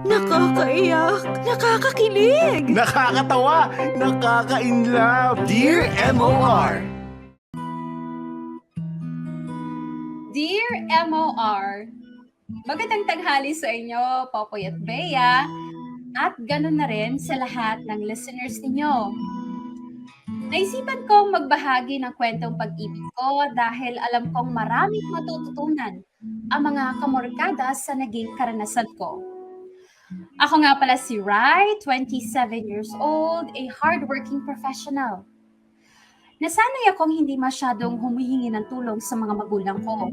Nakakaiyak, nakakakilig. Nakakatawa, nakaka-inlove. Dear MOR. Dear MOR, magandang tanghali sa inyo, Popoy at Bea, at ganoon na rin sa lahat ng listeners ninyo. Naisipan kong magbahagi ng kwentong pag-ibig ko dahil alam kong maraming matututunan ang mga kamorkada sa naging karanasan ko. Ako nga pala si Rai, 27 years old, a hardworking professional. Nasanay akong hindi masyadong humihingi ng tulong sa mga magulang ko.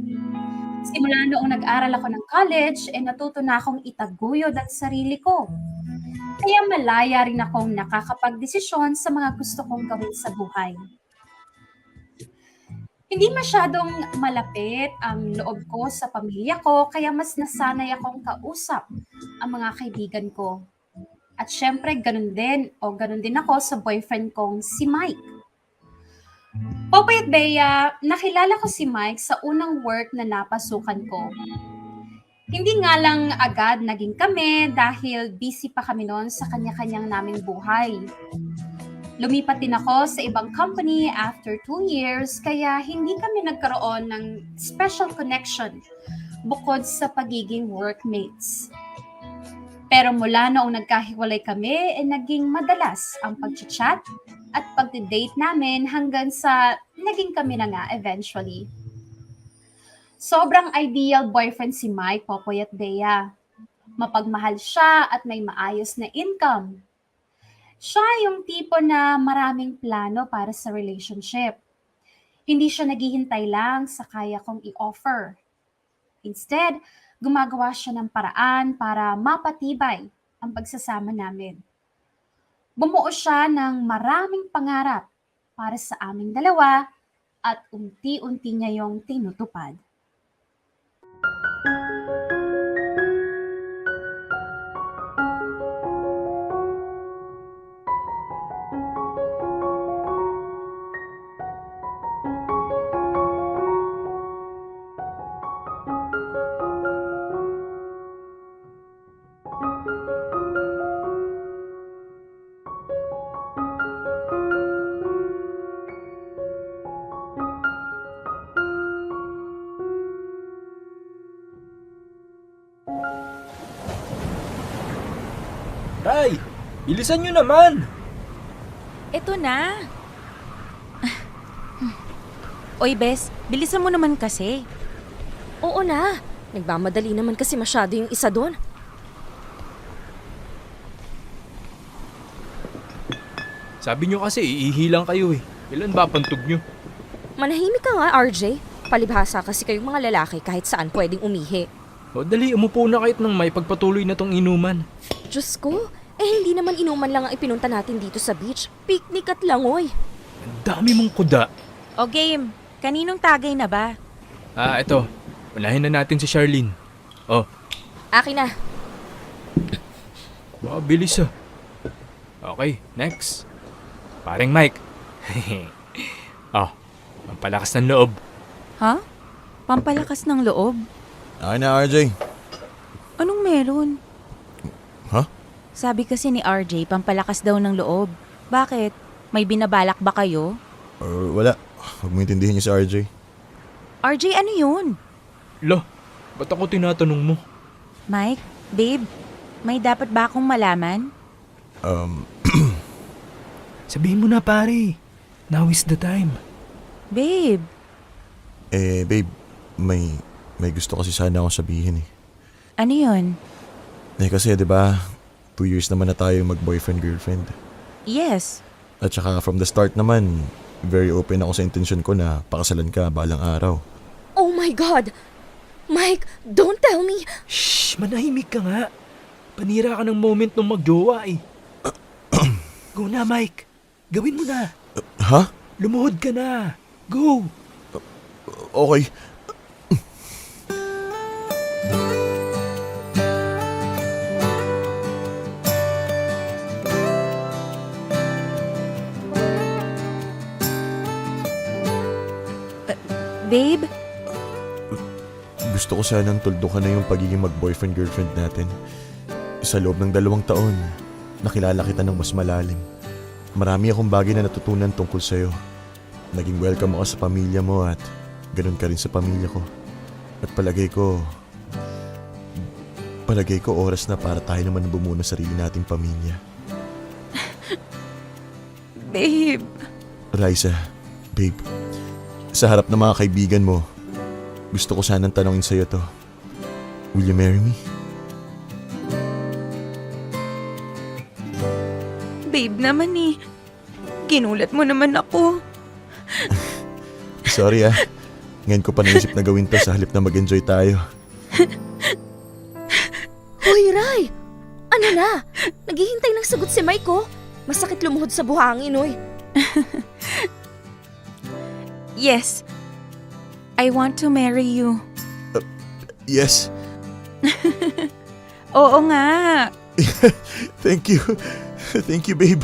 Simula noong nag-aral ako ng college, natuto na akong itaguyod ang sarili ko. Kaya malaya rin akong nakakapagdesisyon sa mga gusto kong gawin sa buhay. Hindi masyadong malapit ang loob ko sa pamilya ko, kaya mas nasanay akong kausap ang mga kaibigan ko. At syempre, ganun din ako sa boyfriend kong si Mike. Popoy at Bea, nakilala ko si Mike sa unang work na napasukan ko. Hindi nga lang agad naging kami dahil busy pa kami noon sa kanya-kanyang naming buhay. Lumipat din ako sa ibang company after 2 years kaya hindi kami nagkaroon ng special connection bukod sa pagiging workmates. Pero mula noong nagkahiwalay kami, naging madalas ang pag-chat at pag-date namin hanggang sa naging kami na nga eventually. Sobrang ideal boyfriend si Mike, Popoy at Bea. Mapagmahal siya at may maayos na income. Siya yung tipo na maraming plano para sa relationship. Hindi siya naghihintay lang sa kaya kong i-offer. Instead, gumagawa siya ng paraan para mapatibay ang pagsasama namin. Bumuo siya ng maraming pangarap para sa aming dalawa at unti-unti niya yung tinutupad. Ray, bilisan nyo naman! Eto na. Oy, Bes, bilisan mo naman kasi. Oo na. Nagmamadali naman kasi masyado yung isa doon. Sabi nyo kasi iihilang kayo eh. Ilan ba pantog nyo? Manahimik ka nga, RJ. Palibhasa kasi kayong mga lalaki kahit saan pwedeng umihi. O dali, umupo na kahit nang may pagpatuloy na tong inuman. Diyos ko, hindi naman inuman lang ang ipinunta natin dito sa beach. Picnic at langoy. Ang dami mong kuda. O game, kaninong tagay na ba? Ito. Unahin na natin si Charlene. Oh, Akin na. bilis ah. Okay, next. Paring Mike. Ang palakas ng loob. Ha? Pampalakas ng loob? Akin na, RJ. Anong meron? Ha? Sabi kasi ni RJ, pampalakas daw ng loob. Bakit? May binabalak ba kayo? Wala. Huwag mo intindihin niyo si RJ. RJ, ano yun? Lo, ba't ako tinatanong mo? Mike, babe, may dapat ba akong malaman? Sabihin mo na pare. Now is the time. Babe, Babe, may gusto kasi sana akong sabihin eh. ano yun? Kasi 'di ba, 2 years naman na tayo mag-boyfriend-girlfriend. Yes. At saka from the start naman, very open ako sa intention ko na pakasalan ka balang araw. Oh my God! Mike, don't tell me! Shh, manahimik ka nga. Panira ka ng moment nung magjowa eh. Go na, Mike. Gawin mo na. Ha? Lumuhod ka na. Go. Okay. Babe, Gusto ko sanang tuldukan na yung pagiging mag-boyfriend-girlfriend natin. Sa loob ng 2 taon, nakilala kita ng mas malalim. Marami akong bagay na natutunan tungkol sa'yo. Naging welcome ako sa pamilya mo at ganun ka rin sa pamilya ko. At palagay ko oras na para tayo naman bumuo ng sarili nating pamilya. Babe. Raisa, babe, sa harap ng mga kaibigan mo, gusto ko sanang tanongin sa'yo to. Will you marry me? Babe naman eh. Ginulat mo naman ako. Sorry ah. Ngayon ko pa naisip na gawin to sa halip na mag-enjoy tayo. Hoy, Ray! Ano na? Naghihintay ng sagot si Mike, oh. Masakit lumuhod sa buhangin, oy. Yes. I want to marry you. Yes, Oo nga. thank you. Thank you, babe.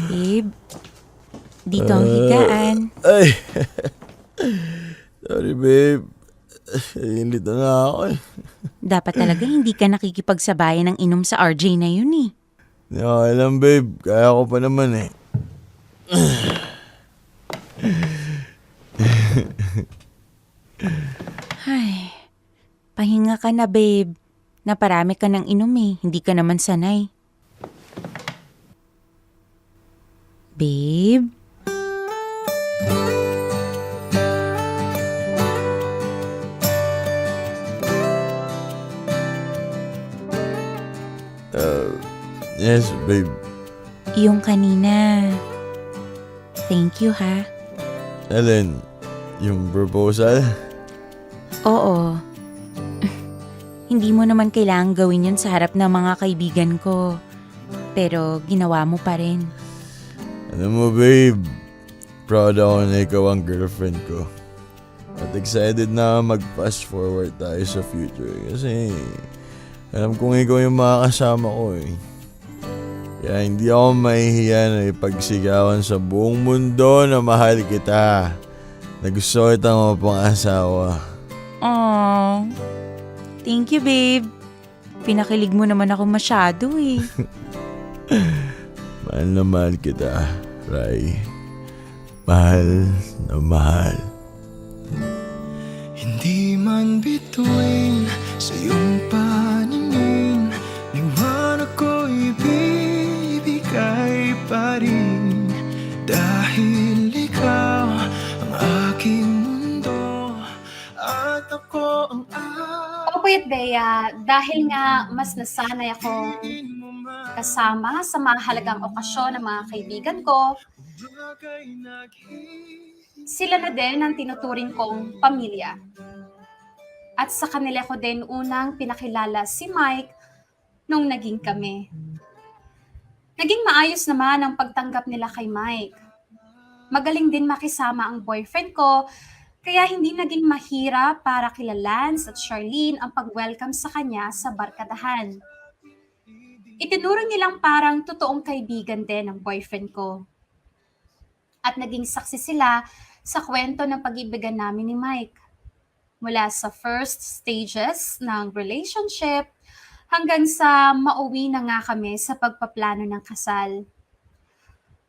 Babe, dito ang higaan. Ay, sorry, babe. Inlito na ako eh. Dapat talaga hindi ka nakikipagsabayan ng inom sa RJ na yun eh. Hindi ako alam, babe. Kaya ko pa naman eh. Ay, pahinga ka na babe. Naparami ka ng inom eh, hindi ka naman sanay. Babe? Yes, babe. Yung kanina. Thank you ha. Ellen, yung proposal? Oo. Hindi mo naman kailangang gawin yun sa harap ng mga kaibigan ko. Pero ginawa mo pa rin. Alam mo, babe, proud ako na ikaw ang girlfriend ko. At excited na mag-fast forward tayo sa future kasi alam kong ikaw yung makakasama ko eh. Kaya hindi ako mahihiya na ipagsigawan sa buong mundo na mahal kita. Na gusto kitang mapang-asawa. Aww. Thank you, babe. Pinakilig mo naman ako masyado eh. Mahal na mahal kita, Rai. Mahal na mahal. Hindi man bituin sa iyong paningin, liwanag ko'y bibigay pa rin. Dahil ikaw ang aking mundo at ako ang Opo, Bea, dahil nga mas nasanay akong kasama sa mahalagang okasyon ng mga kaibigan ko, sila na din ang tinuturing kong pamilya. At sa kanila ko din unang pinakilala si Mike nung naging kami. Naging maayos naman ang pagtanggap nila kay Mike. Magaling din makisama ang boyfriend ko, kaya hindi naging mahirap para kila Lance at Charlene ang pag-welcome sa kanya sa barkadahan. Itinuro nilang parang totoong kaibigan din ang boyfriend ko. At naging saksi sila sa kwento ng pag-ibigan namin ni Mike. Mula sa first stages ng relationship hanggang sa mauwi na nga kami sa pagpaplano ng kasal.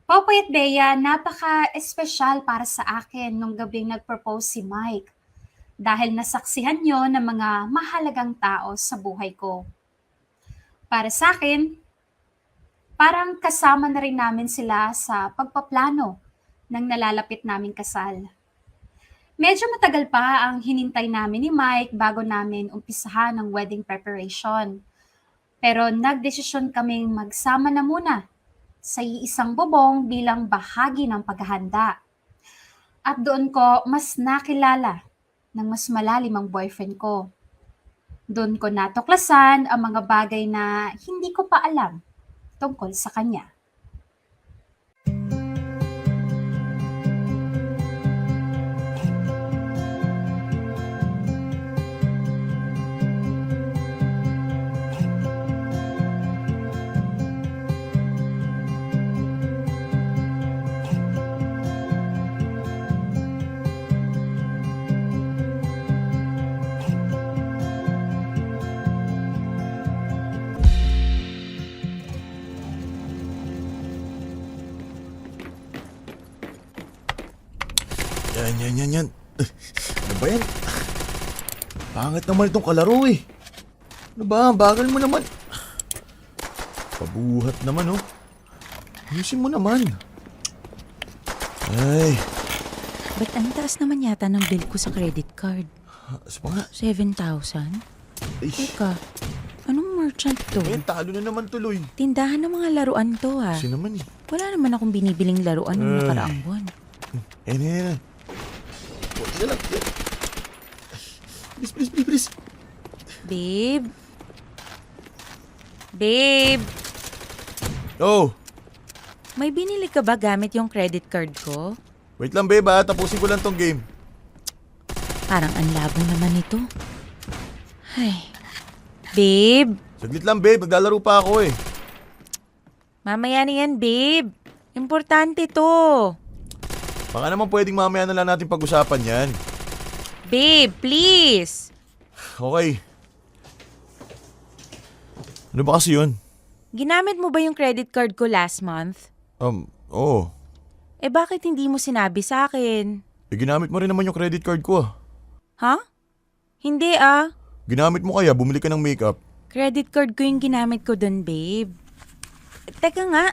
Popoy at Bea, napaka-espesyal para sa akin nung gabing nag-propose si Mike dahil nasaksihan niyo ng mga mahalagang tao sa buhay ko. Para sa akin, parang kasama na rin namin sila sa pagpaplano ng nalalapit naming kasal. Medyo matagal pa ang hinintay namin ni Mike bago namin umpisahan ang wedding preparation. Pero nagdesisyon kaming magsama na muna sa iisang bubong bilang bahagi ng paghahanda. At doon ko mas nakilala ng mas malalim ang boyfriend ko. Doon ko natuklasan ang mga bagay na hindi ko pa alam tungkol sa kanya. Yan. Ano ba yan? Pangit naman itong kalaro eh. Ano ba? Bagal mo naman. Pabuhat naman oh. Ayusin mo naman. Ay, Ba't ang taas naman yata ng bill ko sa credit card? asa pa nga? 7,000? Ay, Teka, anong merchant to? ayun, talo na naman tuloy. Tindahan ng mga laruan to ha. Kasi naman eh. Wala naman akong binibiling laruan ng Ay. nakaraang buwan. Yan. Buti na lang. Please. Babe? Babe? Oh, May binili ka ba gamit yung credit card ko? wait lang babe ha. Tapusin ko lang tong game. Parang ang labo naman ito. Ay. Babe? Saglit lang babe. Maglalaro pa ako eh. Mamaya na yan, babe. Importante to. Baka naman pwedeng mamaya na lang natin pag-usapan yan. Babe, please. Okay. Ano ba kasi yun? Ginamit mo ba yung credit card ko last month? Oo. Eh bakit hindi mo sinabi sa akin? Ginamit mo rin naman yung credit card ko ah. Ha? Hindi ah. Ginamit mo kaya, bumili ka ng makeup. Credit card ko yung ginamit ko dun, babe. Teka nga,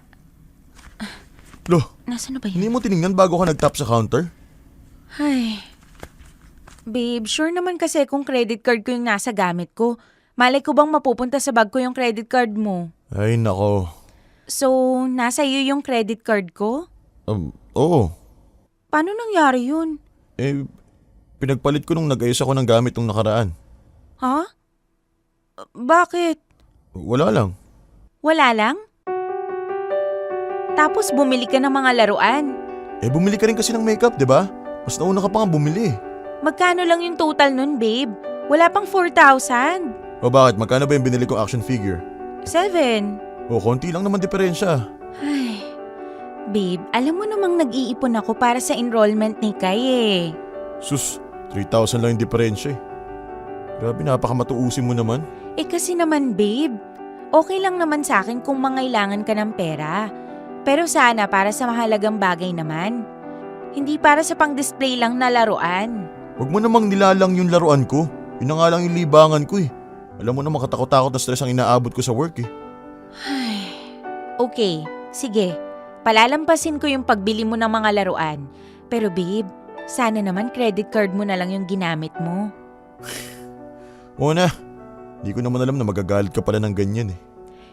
Lo, nasaan na ba hindi yun? mo tiningnan bago ka nag-tap sa counter? Ay. Babe, sure naman kasi kung credit card ko yung nasa gamit ko. Malay ko bang mapupunta sa bag ko yung credit card mo? Ay nako. So, nasa iyo yung credit card ko? Oo. Paano nangyari yun? Pinagpalit ko nung nag-ayos ako ng gamit nung nakaraan. Ha? Bakit? Wala lang. Wala lang? Tapos bumili ka ng mga laruan. Bumili ka rin kasi ng makeup, di ba? Mas nauna ka pa nga bumili. Magkano lang yung total nun, babe? Wala pang 4,000. O bakit? Magkano ba yung binili kong action figure? 7. Konti lang naman diferensya. Ay, babe, alam mo namang nag-iipon ako para sa enrollment ni Kai eh. Sus, 3,000 lang yung diferensya eh. Grabe, napakamatuusin mo naman. Kasi naman, babe, okay lang naman sa akin kung mangailangan ka ng pera. Pero sana para sa mahalagang bagay naman. Hindi para sa pang-display lang na laruan. Huwag mo namang nilalang yung laruan ko. Yun na nga lang yung libangan ko eh. Alam mo naman katakot-takot na stress ang inaabot ko sa work eh. Okay, sige. Palalampasin ko yung pagbili mo ng mga laruan. Pero babe, sana naman credit card mo na lang yung ginamit mo. Oo na. Di ko naman alam na magagalit ka pala ng ganyan eh.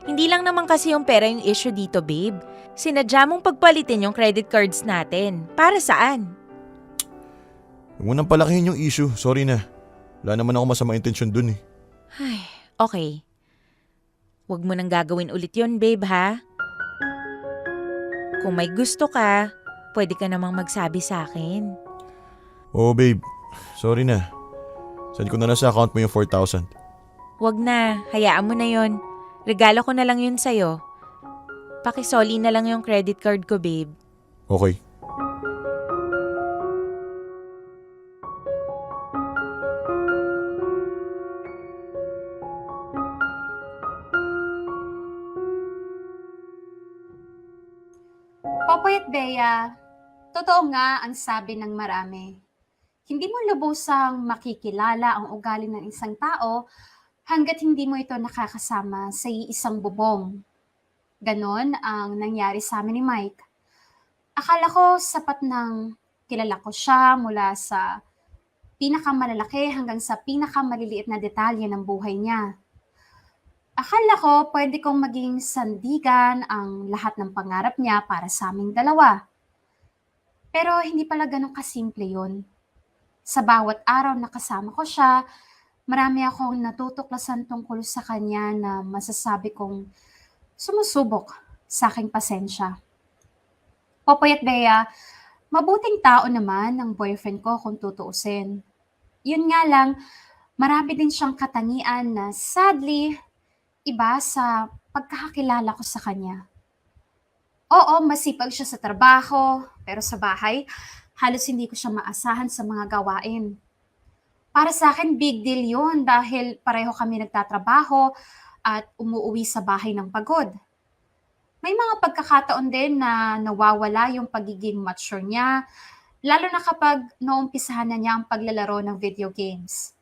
Hindi lang naman kasi yung pera yung issue dito, babe. Sinadya mong pagpalitin yung credit cards natin. Para saan? Huwag mo nang palakihin yung issue. Sorry na. Wala naman ako masama intensyon dun eh. Ay, okay. Huwag mo nang gagawin ulit yon, babe, ha? Kung may gusto ka, pwede ka namang magsabi sa akin. Oo babe. Sorry na. Send ko na lang sa account mo yung 4,000. Huwag na, hayaan mo na yon. Regalo ko na lang yun sa'yo. Pakisoli na lang yung credit card ko, babe. Okay. Popoy at Bea, totoo nga ang sabi ng marami. Hindi mo lubusang makikilala ang ugali ng isang tao hanggat hindi mo ito nakakasama sa isang bubong. Ganon ang nangyari sa amin ni Mike. Akala ko sapat ng kilala ko siya mula sa pinakamalalaki hanggang sa pinakamaliliit na detalye ng buhay niya. Akala ko pwede kong maging sandigan ang lahat ng pangarap niya para sa aming dalawa. Pero hindi pala ganun kasimple yun. Sa bawat araw na kasama ko siya, Marami akong natutuklasan tungkol sa kanya na masasabi kong sumusubok sa aking pasensya. Popoy at Bea, mabuting tao naman ang boyfriend ko kung tutuusin. Yun nga lang, marami din siyang katangian na sadly, iba sa pagkakakilala ko sa kanya. Oo, masipag siya sa trabaho, pero sa bahay, halos hindi ko siya maasahan sa mga gawain. Para sa akin, big deal yun dahil pareho kami nagtatrabaho at umuuwi sa bahay ng pagod. May mga pagkakataon din na nawawala yung pagiging mature niya, lalo na kapag naumpisahan na niya ang paglalaro ng video games.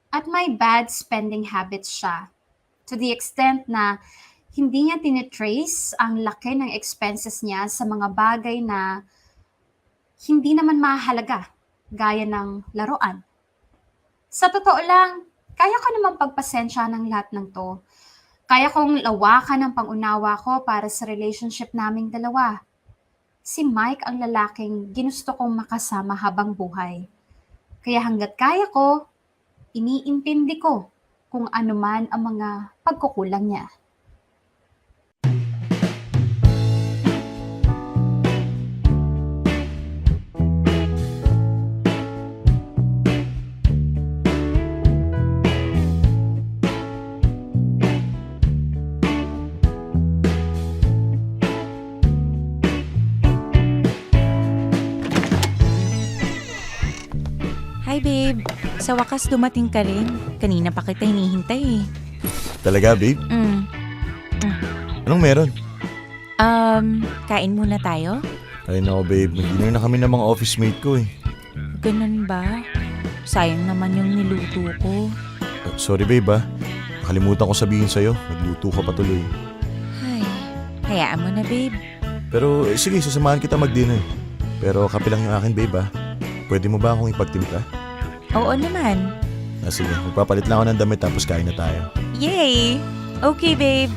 At may bad spending habits siya, to the extent na hindi niya tinitrace ang laki ng expenses niya sa mga bagay na hindi naman mahalaga, gaya ng laruan. Sa totoo lang, kaya ko naman pagpasensya ng lahat ng to. Kaya kong lawakan ang pangunawa ko para sa relationship naming dalawa. Si Mike ang lalaking ginusto kong makasama habang buhay. Kaya hanggat kaya ko, iniintindi ko kung ano man ang mga pagkukulang niya. Hi babe, sa wakas dumating ka rin. Kanina pa kita hinihintay eh. Talaga, babe? Anong meron? Kain muna tayo? Ay nako, babe. Mag-dinner na kami ng mga office mate ko eh. Ganun ba? Sayang naman yung niluto ko. Sorry, babe Nakalimutan ko sabihin sa'yo. Nagluto ka pa tuloy. Ay, hayaan mo na babe. Pero sige, sasamahan kita mag-dinner. Pero kape lang yung akin, babe Pwede mo ba akong ipagtimpla? Oo naman. Sige, magpapalit lang ako ng damit tapos kain na tayo. Yay! Okay babe.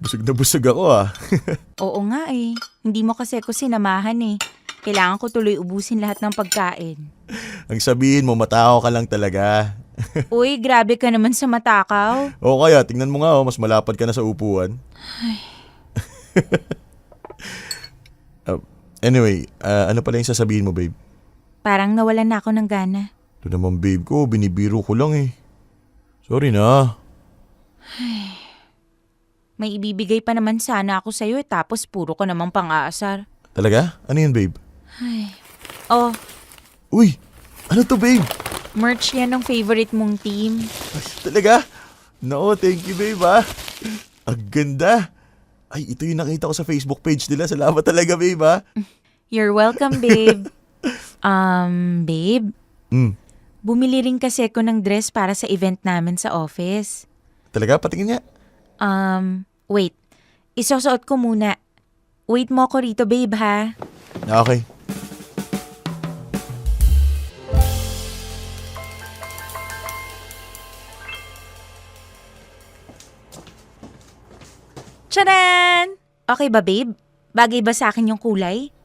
Busog na busog ako Oo nga eh. Hindi mo kasi ako sinamahan eh. Kailangan ko tuloy ubusin lahat ng pagkain. Ang sabihin mo, matao ka lang talaga. Uy, grabe ka naman sa matakaw. O kaya, tingnan mo nga mas malapad ka na sa upuan. Anyway, ano pala yung sasabihin mo, babe? Parang nawalan na ako ng gana. Ito naman, babe ko, binibiro ko lang eh. Sorry na. May ibibigay pa naman sana ako sa'yo tapos puro ko namang pang-aasar. Talaga? Ano yun, babe? Oh, Uy! Ano to, babe? merch yan ng favorite mong team. Talaga? No, thank you, babe Ang ganda. Ay, ito yung nakita ko sa Facebook page nila. Salamat talaga, babe You're welcome, babe. Babe, bumili rin kasi ako ng dress para sa event namin sa office. Talaga? Patingin niya. Wait. Isusuot ko muna. Wait mo ako rito, babe, ha? Okay. Tcharan! Okay ba, babe? Bagay ba sa akin yung kulay?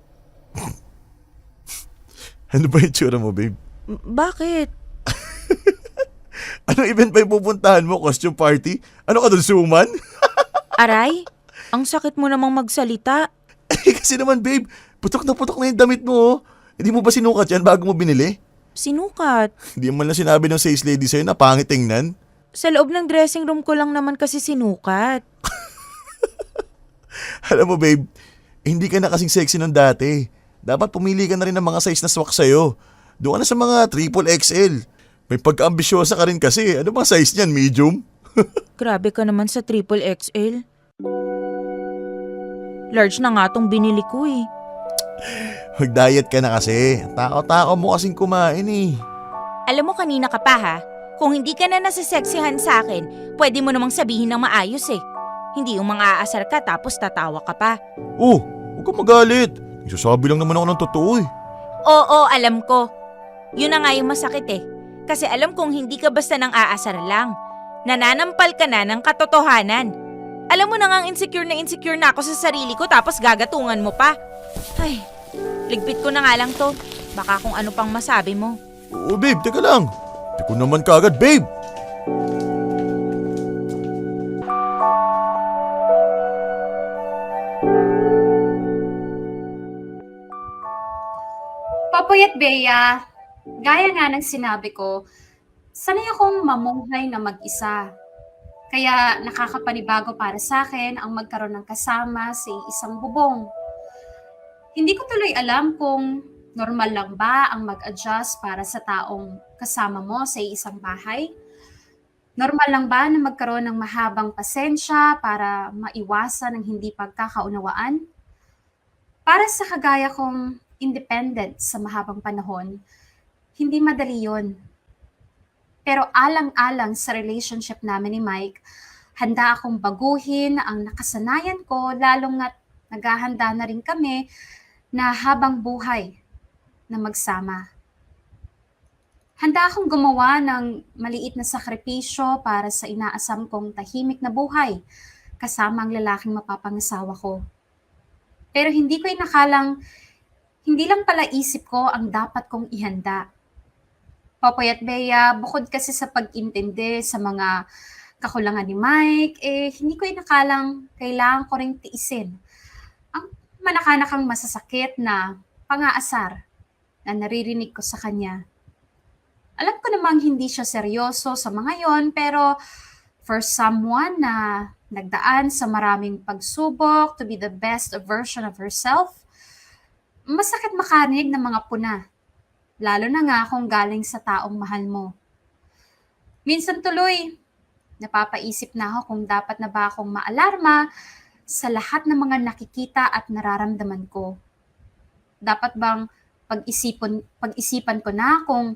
Ano ba yung tsura mo, babe? Bakit? Anong event ba yung pupuntahan mo? Costume party? Ano ka dun, suman? Aray? Ang sakit mo namang magsalita. Kasi naman, babe, putok na yung damit mo. Hindi mo ba sinukat yan bago mo binili? Sinukat. Hindi man lang sinabi ng sales lady sa'yo na pangit tingnan. Sa loob ng dressing room ko lang naman kasi sinukat. Alam mo, babe, hindi ka na kasing sexy nung dati. Dapat pumili ka na rin ng mga size na swak sa'yo. Doon ka na sa mga triple XL. May pagka-ambisyosa ka rin kasi. Ano bang size niyan? Medium? Grabe ka naman sa triple XL. Large na nga tong binili ko eh. Mag-diet ka na kasi. Tao-tao mo kasing kumain eh. Alam mo kanina ka pa ha, kung hindi ka na nasisexihan sa akin, pwede mo namang sabihin ng maayos eh. Hindi yung mga aasar ka tapos tatawa ka pa. Oh, huwag kang magalit. Nagsasabi lang naman ako ng totoo eh. Oo, alam ko. Yun na nga yung masakit eh. Kasi alam kong hindi ka basta nang aasar lang. Nananampal ka na ng katotohanan. Alam mo na nga insecure na ako sa sarili ko tapos gagatungan mo pa. Ay, ligpit ko na nga lang to. Baka kung ano pang masabi mo. Oo babe, teka lang. Hindi ko naman kaagad babe. Popoy at Bea, gaya nga ng sinabi ko, sanay akong mamuhay na mag-isa. Kaya nakakapanibago para sa akin ang magkaroon ng kasama sa isang bubong. Hindi ko tuloy alam kung normal lang ba ang mag-adjust para sa taong kasama mo sa isang bahay. Normal lang ba na magkaroon ng mahabang pasensya para maiwasan ang hindi pagkakaunawaan? Para sa kagaya kong independent sa mahabang panahon, hindi madali yun. Pero alang-alang sa relationship namin ni Mike, handa akong baguhin ang nakasanayan ko lalong at naghahanda na rin kami na habang buhay na magsama. Handa akong gumawa ng maliit na sakripisyo para sa inaasam kong tahimik na buhay kasama ang lalaking mapapangasawa ko. Pero hindi ko inakalang hindi lang pala isip ko ang dapat kong ihanda. Popoy at Bea, bukod kasi sa pag-intindi sa mga kakulangan ni Mike, hindi ko inakalang kailangan ko ring tiisin ang manakanakang masasakit na pangaasar na naririnig ko sa kanya. Alam ko namang hindi siya seryoso sa mga yon, pero for someone na nagdaan sa maraming pagsubok to be the best version of herself, masakit makarinig ng mga puna. Lalo na nga kung galing sa taong mahal mo. Minsan tuloy, napapaisip na ako kung dapat na ba akong maalarma sa lahat ng mga nakikita at nararamdaman ko. Dapat bang pag-isipan ko na kung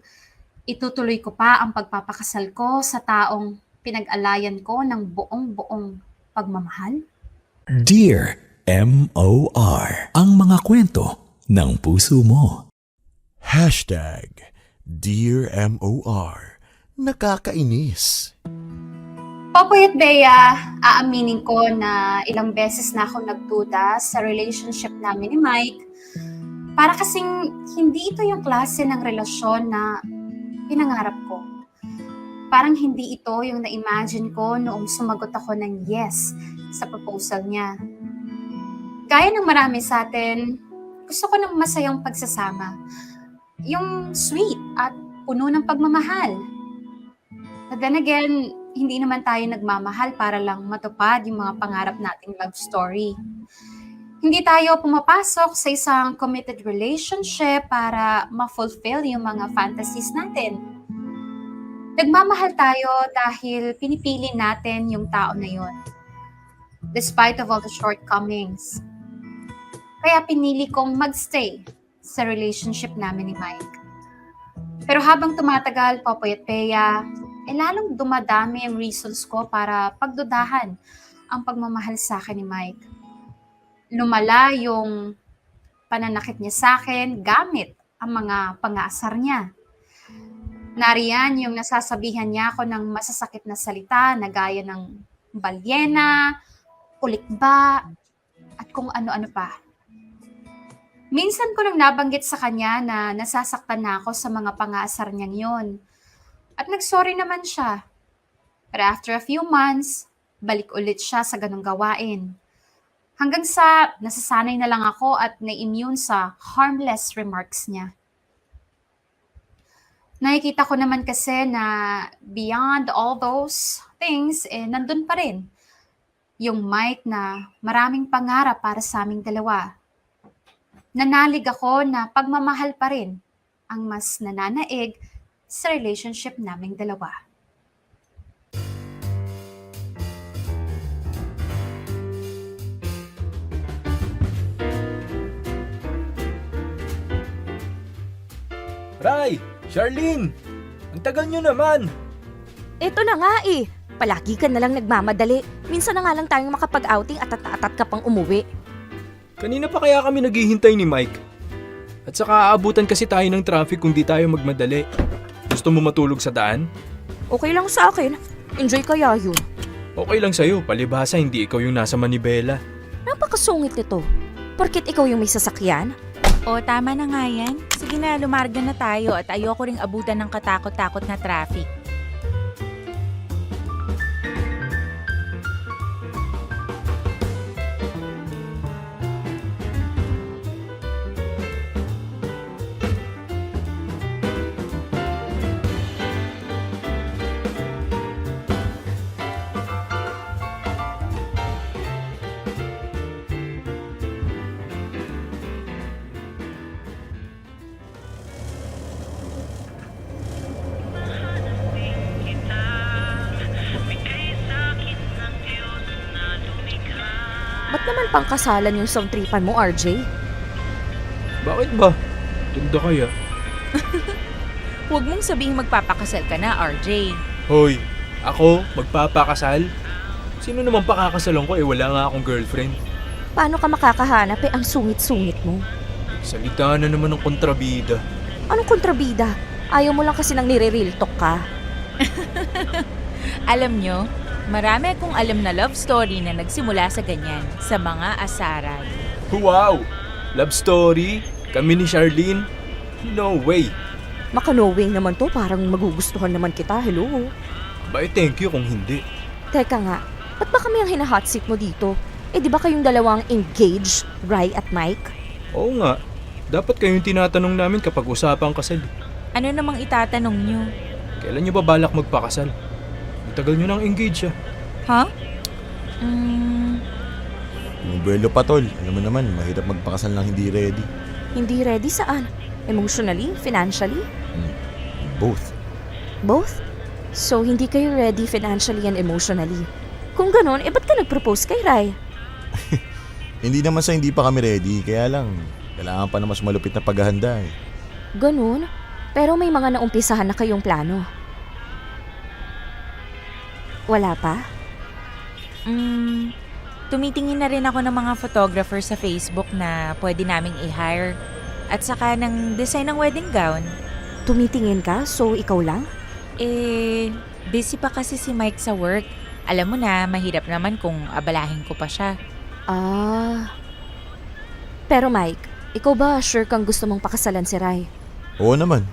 itutuloy ko pa ang pagpapakasal ko sa taong pinag-alayan ko ng buong-buong pagmamahal? Dear M.O.R. Ang mga kwento ng puso mo. Dear M.O.R. Nakakainis. Popoy at Bea, aaminin ko na ilang beses na ako nagduda sa relationship namin ni Mike. Para kasing hindi ito yung klase ng relasyon na pinangarap ko. Parang hindi ito yung na-imagine ko noong sumagot ako ng yes sa proposal niya. Gaya ng marami sa atin, gusto ko ng masayang pagsasama. Yung sweet at puno ng pagmamahal. But then again, hindi naman tayo nagmamahal para lang matupad yung mga pangarap nating love story. Hindi tayo pumapasok sa isang committed relationship para ma-fulfill yung mga fantasies natin. Nagmamahal tayo dahil pinipili natin yung tao na yun. Despite of all the shortcomings. Kaya pinili kong magstay sa relationship namin ni Mike. Pero habang tumatagal, Popoy at Bea, lalong dumadami ang reasons ko para pagdudahan ang pagmamahal sa akin ni Mike. Lumala yung pananakit niya sa akin gamit ang mga pangaasar niya. Nariyan yung nasasabihan niya ako ng masasakit na salita na gaya ng balyena, ulikba, at kung ano-ano pa. Minsan ko nang nabanggit sa kanya na nasasaktan na ako sa mga pangaasar niyang yon. At nagsorry naman siya. But after a few months, balik ulit siya sa ganong gawain. Hanggang sa nasasanay na lang ako at na-immune sa harmless remarks niya. Nakikita ko naman kasi na beyond all those things, nandun pa rin yung Mike na maraming pangarap para sa aming dalawa. Nanalig ako na pagmamahal pa rin ang mas nananaig sa relationship naming dalawa. Ray! Charlene! Ang tagal nyo naman! Ito na nga eh. Palagi ka nalang nagmamadali. Minsan na nga lang tayong makapag-outing at atat ka pang umuwi. Kanina pa kaya kami naghihintay ni Mike. At saka aabutan kasi tayo ng traffic kung di tayo magmadali. Gusto mo matulog sa daan? Okay lang sa akin. Enjoy kaya yun. Okay lang sa'yo, palibhasa hindi ikaw yung nasa manibela. Napakasungit nito. Porket ikaw yung may sasakyan? O tama na nga yan. Sige na, lumarga na tayo at ayoko ring abutan ng katakot-takot na traffic. Ba't naman pangkasalan yung soundtripan mo, RJ? Bakit ba? Tunda kaya? Huwag mong sabihing magpapakasal ka na, RJ. Hoy, ako magpapakasal? Sino naman pakakasalan ko wala nga akong girlfriend? Paano ka makakahanap ang sungit-sungit mo? Salita na naman ng kontrabida. Anong kontrabida? Ayaw mo lang kasi nang nire-real talk ka. Alam nyo, marami akong alam na love story na nagsimula sa ganyan, sa mga asaran. Wow! Love story? Kami ni Charlene? No way! Maka-knowing naman to, parang magugustuhan naman kita, hello? Bye, thank you kung hindi. Teka nga, ba't ba kami ang hina-hot seat mo dito? Di ba kayong dalawang engaged, Rai at Mike? Oo nga, dapat kayong tinatanong namin kapag usapang kasal. Ano namang itatanong nyo? Kailan nyo ba balak magpakasal? Matagal nyo nang engage Ha? Yung buwelo pa tol, alam mo naman, mahirap magpakasal ng hindi ready. Hindi ready saan? Emotionally? Financially? Both. Both? So, hindi kayo ready financially and emotionally. Kung ganun, ba't ka nag-propose kay Rai? Hindi naman sa hindi pa kami ready, kaya lang, kailangan pa na mas malupit na paghahanda eh. Ganun? Pero may mga naumpisahan na kayong plano. Wala pa? Tumitingin na rin ako ng mga photographer sa Facebook na pwede naming i-hire. At saka ng design ng wedding gown. Tumitingin ka? So, ikaw lang? Busy pa kasi si Mike sa work. Alam mo na, mahirap naman kung abalahin ko pa siya. Ah. Pero Mike, ikaw ba sure kang gusto mong pakasalan si Rai? Oo naman.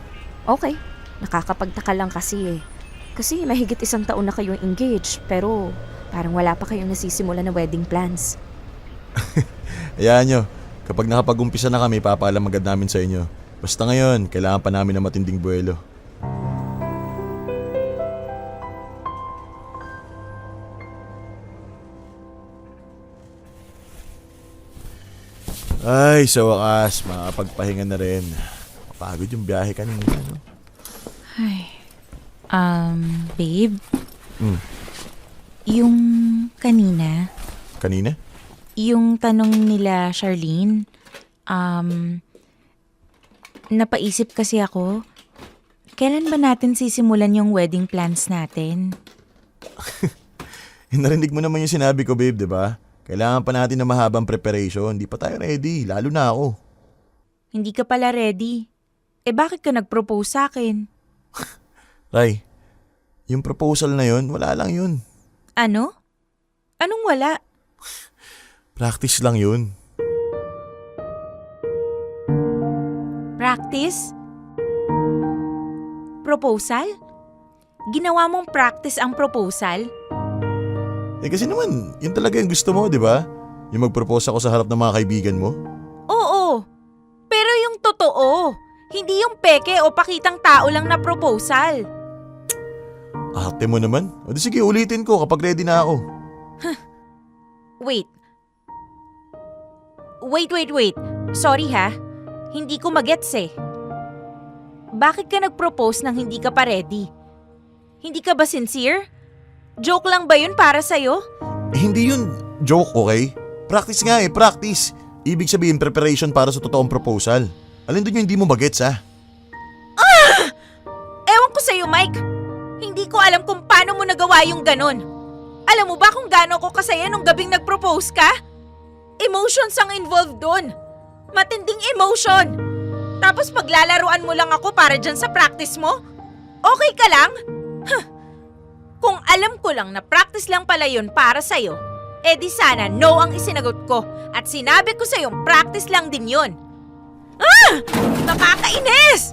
Okay. Nakakapagtaka lang kasi eh. Kasi mahigit 1 taon na kayong engaged, pero parang wala pa kayong nasisimula na wedding plans. Hayaan nyo, kapag nakapag-umpisa na kami, papaalam agad namin sa inyo. Basta ngayon, kailangan pa namin ng matinding buwelo. Ay, sa wakas, makapagpahinga na rin. Pagod yung biyahe kanina, no? Babe? Hmm. Yung kanina, Kanina? yung tanong nila Charlene, napaisip kasi ako, kailan ba natin sisimulan yung wedding plans natin? Narinig mo naman yung sinabi ko, babe, di ba? Kailangan pa natin ng mahabang preparation. Hindi pa tayo ready, lalo na ako. Hindi ka pala ready. Bakit ka nag-propose sa akin? Ray, yung proposal na yun, wala lang yun. Ano? Anong wala? Practice lang yun. Practice? Proposal? Ginawa mong practice ang proposal? Kasi naman, yun talaga yung gusto mo, di ba? Yung mag-propose ako sa harap ng mga kaibigan mo. Oo. Pero yung totoo, hindi yung peke o pakitang tao lang na proposal. Ate mo naman. O di sige, ulitin ko kapag ready na ako. Wait. Sorry ha. Hindi ko magets eh. Bakit ka nag-propose nang hindi ka pa ready? Hindi ka ba sincere? Joke lang ba yun para sa'yo? Hindi yun joke, okay? Practice nga practice. Ibig sabihin preparation para sa totoong proposal. Alin doon yung hindi mo bagets, ha? Ewan ko sa'yo, Mike. Hindi Hindi ko alam kung paano mo nagawa yung ganun. Alam mo ba kung gaano ko kasaya nung gabing nag-propose ka? Emotions ang involved dun. Matinding emotion. Tapos paglalaruan mo lang ako para dyan sa practice mo? Okay ka lang? Huh. Kung alam ko lang na practice lang pala yun para sa'yo, di sana no ang isinagot ko at sinabi ko sa'yo practice lang din yun. Ah! Nakakainis!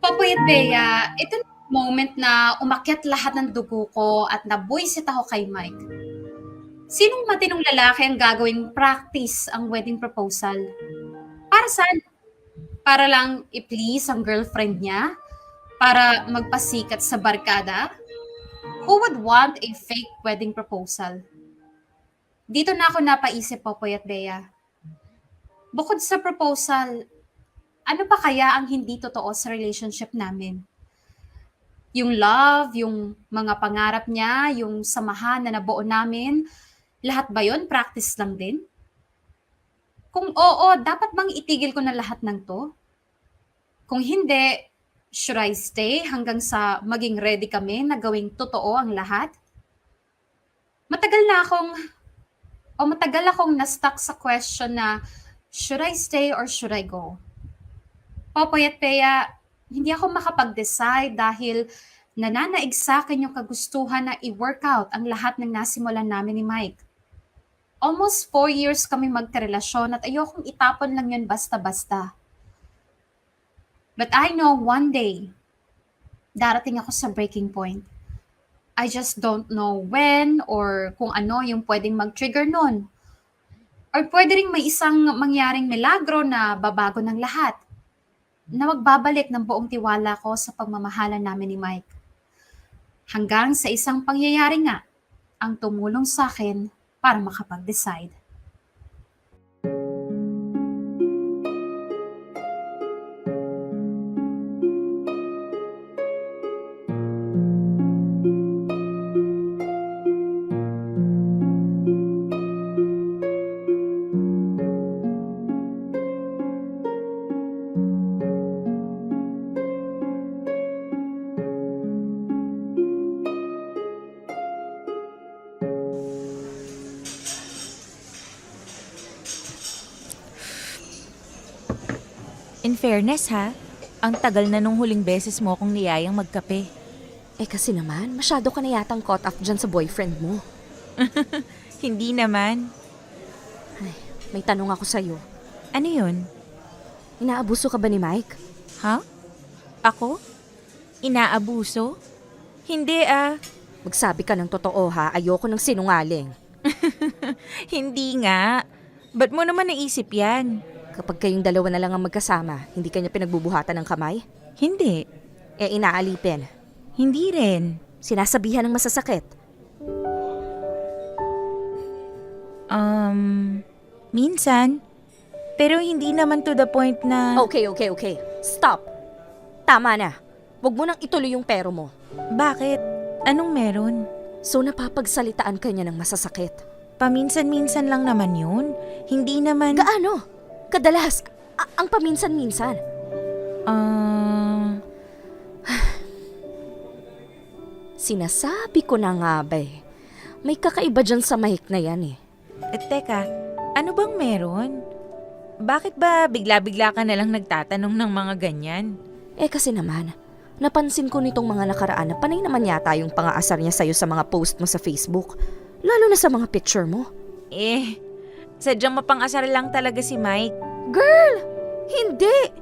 Popoy at Bea, ito na yung moment na umakyat lahat ng dugo ko at nabuisit ako kay Mike. Sinong matinong lalaki ang gagawing practice ang wedding proposal? Para saan? Para lang i-please ang girlfriend niya? Para magpasikat sa barkada? Who would want a fake wedding proposal? Dito na ako napaisip, Popoy at Bea. Bukod sa proposal, ano pa kaya ang hindi totoo sa relationship namin? Yung love, yung mga pangarap niya, yung samahan na nabuo namin, lahat ba yun practice lang din? Kung oo, dapat bang itigil ko na lahat ng to? Kung hindi, should I stay hanggang sa maging ready kami na gawing totoo ang lahat? Matagal akong na-stuck sa question na should I stay or should I go? Popoy at Bea, hindi ako makapag-decide dahil nananaig sa akin yung kagustuhan na i-workout ang lahat ng nasimulan namin ni Mike. Almost 4 years kami magkarelasyon at ayokong itapon lang yun basta-basta. But I know one day, darating ako sa breaking point. I just don't know when or kung ano yung pwedeng mag-trigger nun. Or pwede rin may isang mangyaring milagro na babago ng lahat. Na magbabalik ng buong tiwala ko sa pagmamahalan namin ni Mike. Hanggang sa isang pangyayari nga ang tumulong sa akin para makapag-decide. In fairness ha, ang tagal na nung huling beses mo akong niyayang magkape. Kasi naman, masyado ka na yatang caught up dyan sa boyfriend mo. Hindi naman. Ay, may tanong ako sa'yo. Ano yun? Inaabuso ka ba ni Mike? Ha? Ako? Inaabuso? Hindi Magsabi ka ng totoo ha, ayoko ng sinungaling. Hindi nga. Ba't mo naman naisip yan? Kapag kayong dalawa na lang ang magkasama, hindi kanya pinagbubuhatan ng kamay? Hindi. Inaalipin. Hindi rin. Sinasabihan ng masasakit. Minsan. Pero hindi naman to the point na... Okay. Stop. Tama na. Huwag mo nang ituloy yung pero mo. Bakit? Anong meron? So napapagsalitaan ka niya ng masasakit. Paminsan-minsan lang naman yun. Hindi naman... Gaano? Kadalas. Ang paminsan-minsan. Sinasabi ko na nga ba eh. May kakaiba dyan sa Mike na yan eh. Teka, ano bang meron? Bakit ba bigla-bigla ka na lang nagtatanong ng mga ganyan? Kasi naman, napansin ko nitong mga nakaraan na panay naman yata yung pang-aasar niya sa'yo sa mga post mo sa Facebook. Lalo na sa mga picture mo. Sadyang mapang-asar lang talaga si Mike. Girl! Hindi!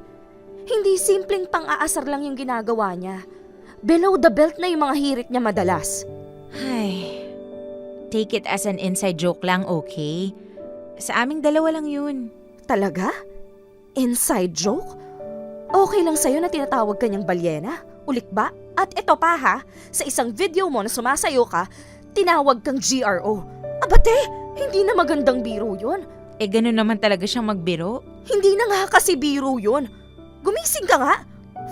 Hindi simpleng pang-aasar lang yung ginagawa niya. Below the belt na yung mga hirit niya madalas. Ay, take it as an inside joke lang, okay? Sa aming dalawa lang yun. Talaga? Inside joke? Okay lang sa'yo na tinatawag kanyang balyena? Ulik ba? At ito pa ha, sa isang video mo na sumasayo ka, tinawag kang GRO. Abate, hindi na magandang biro yun. Ganun naman talaga siyang magbiro. Hindi na nga kasi biro yun. Gumising ka nga.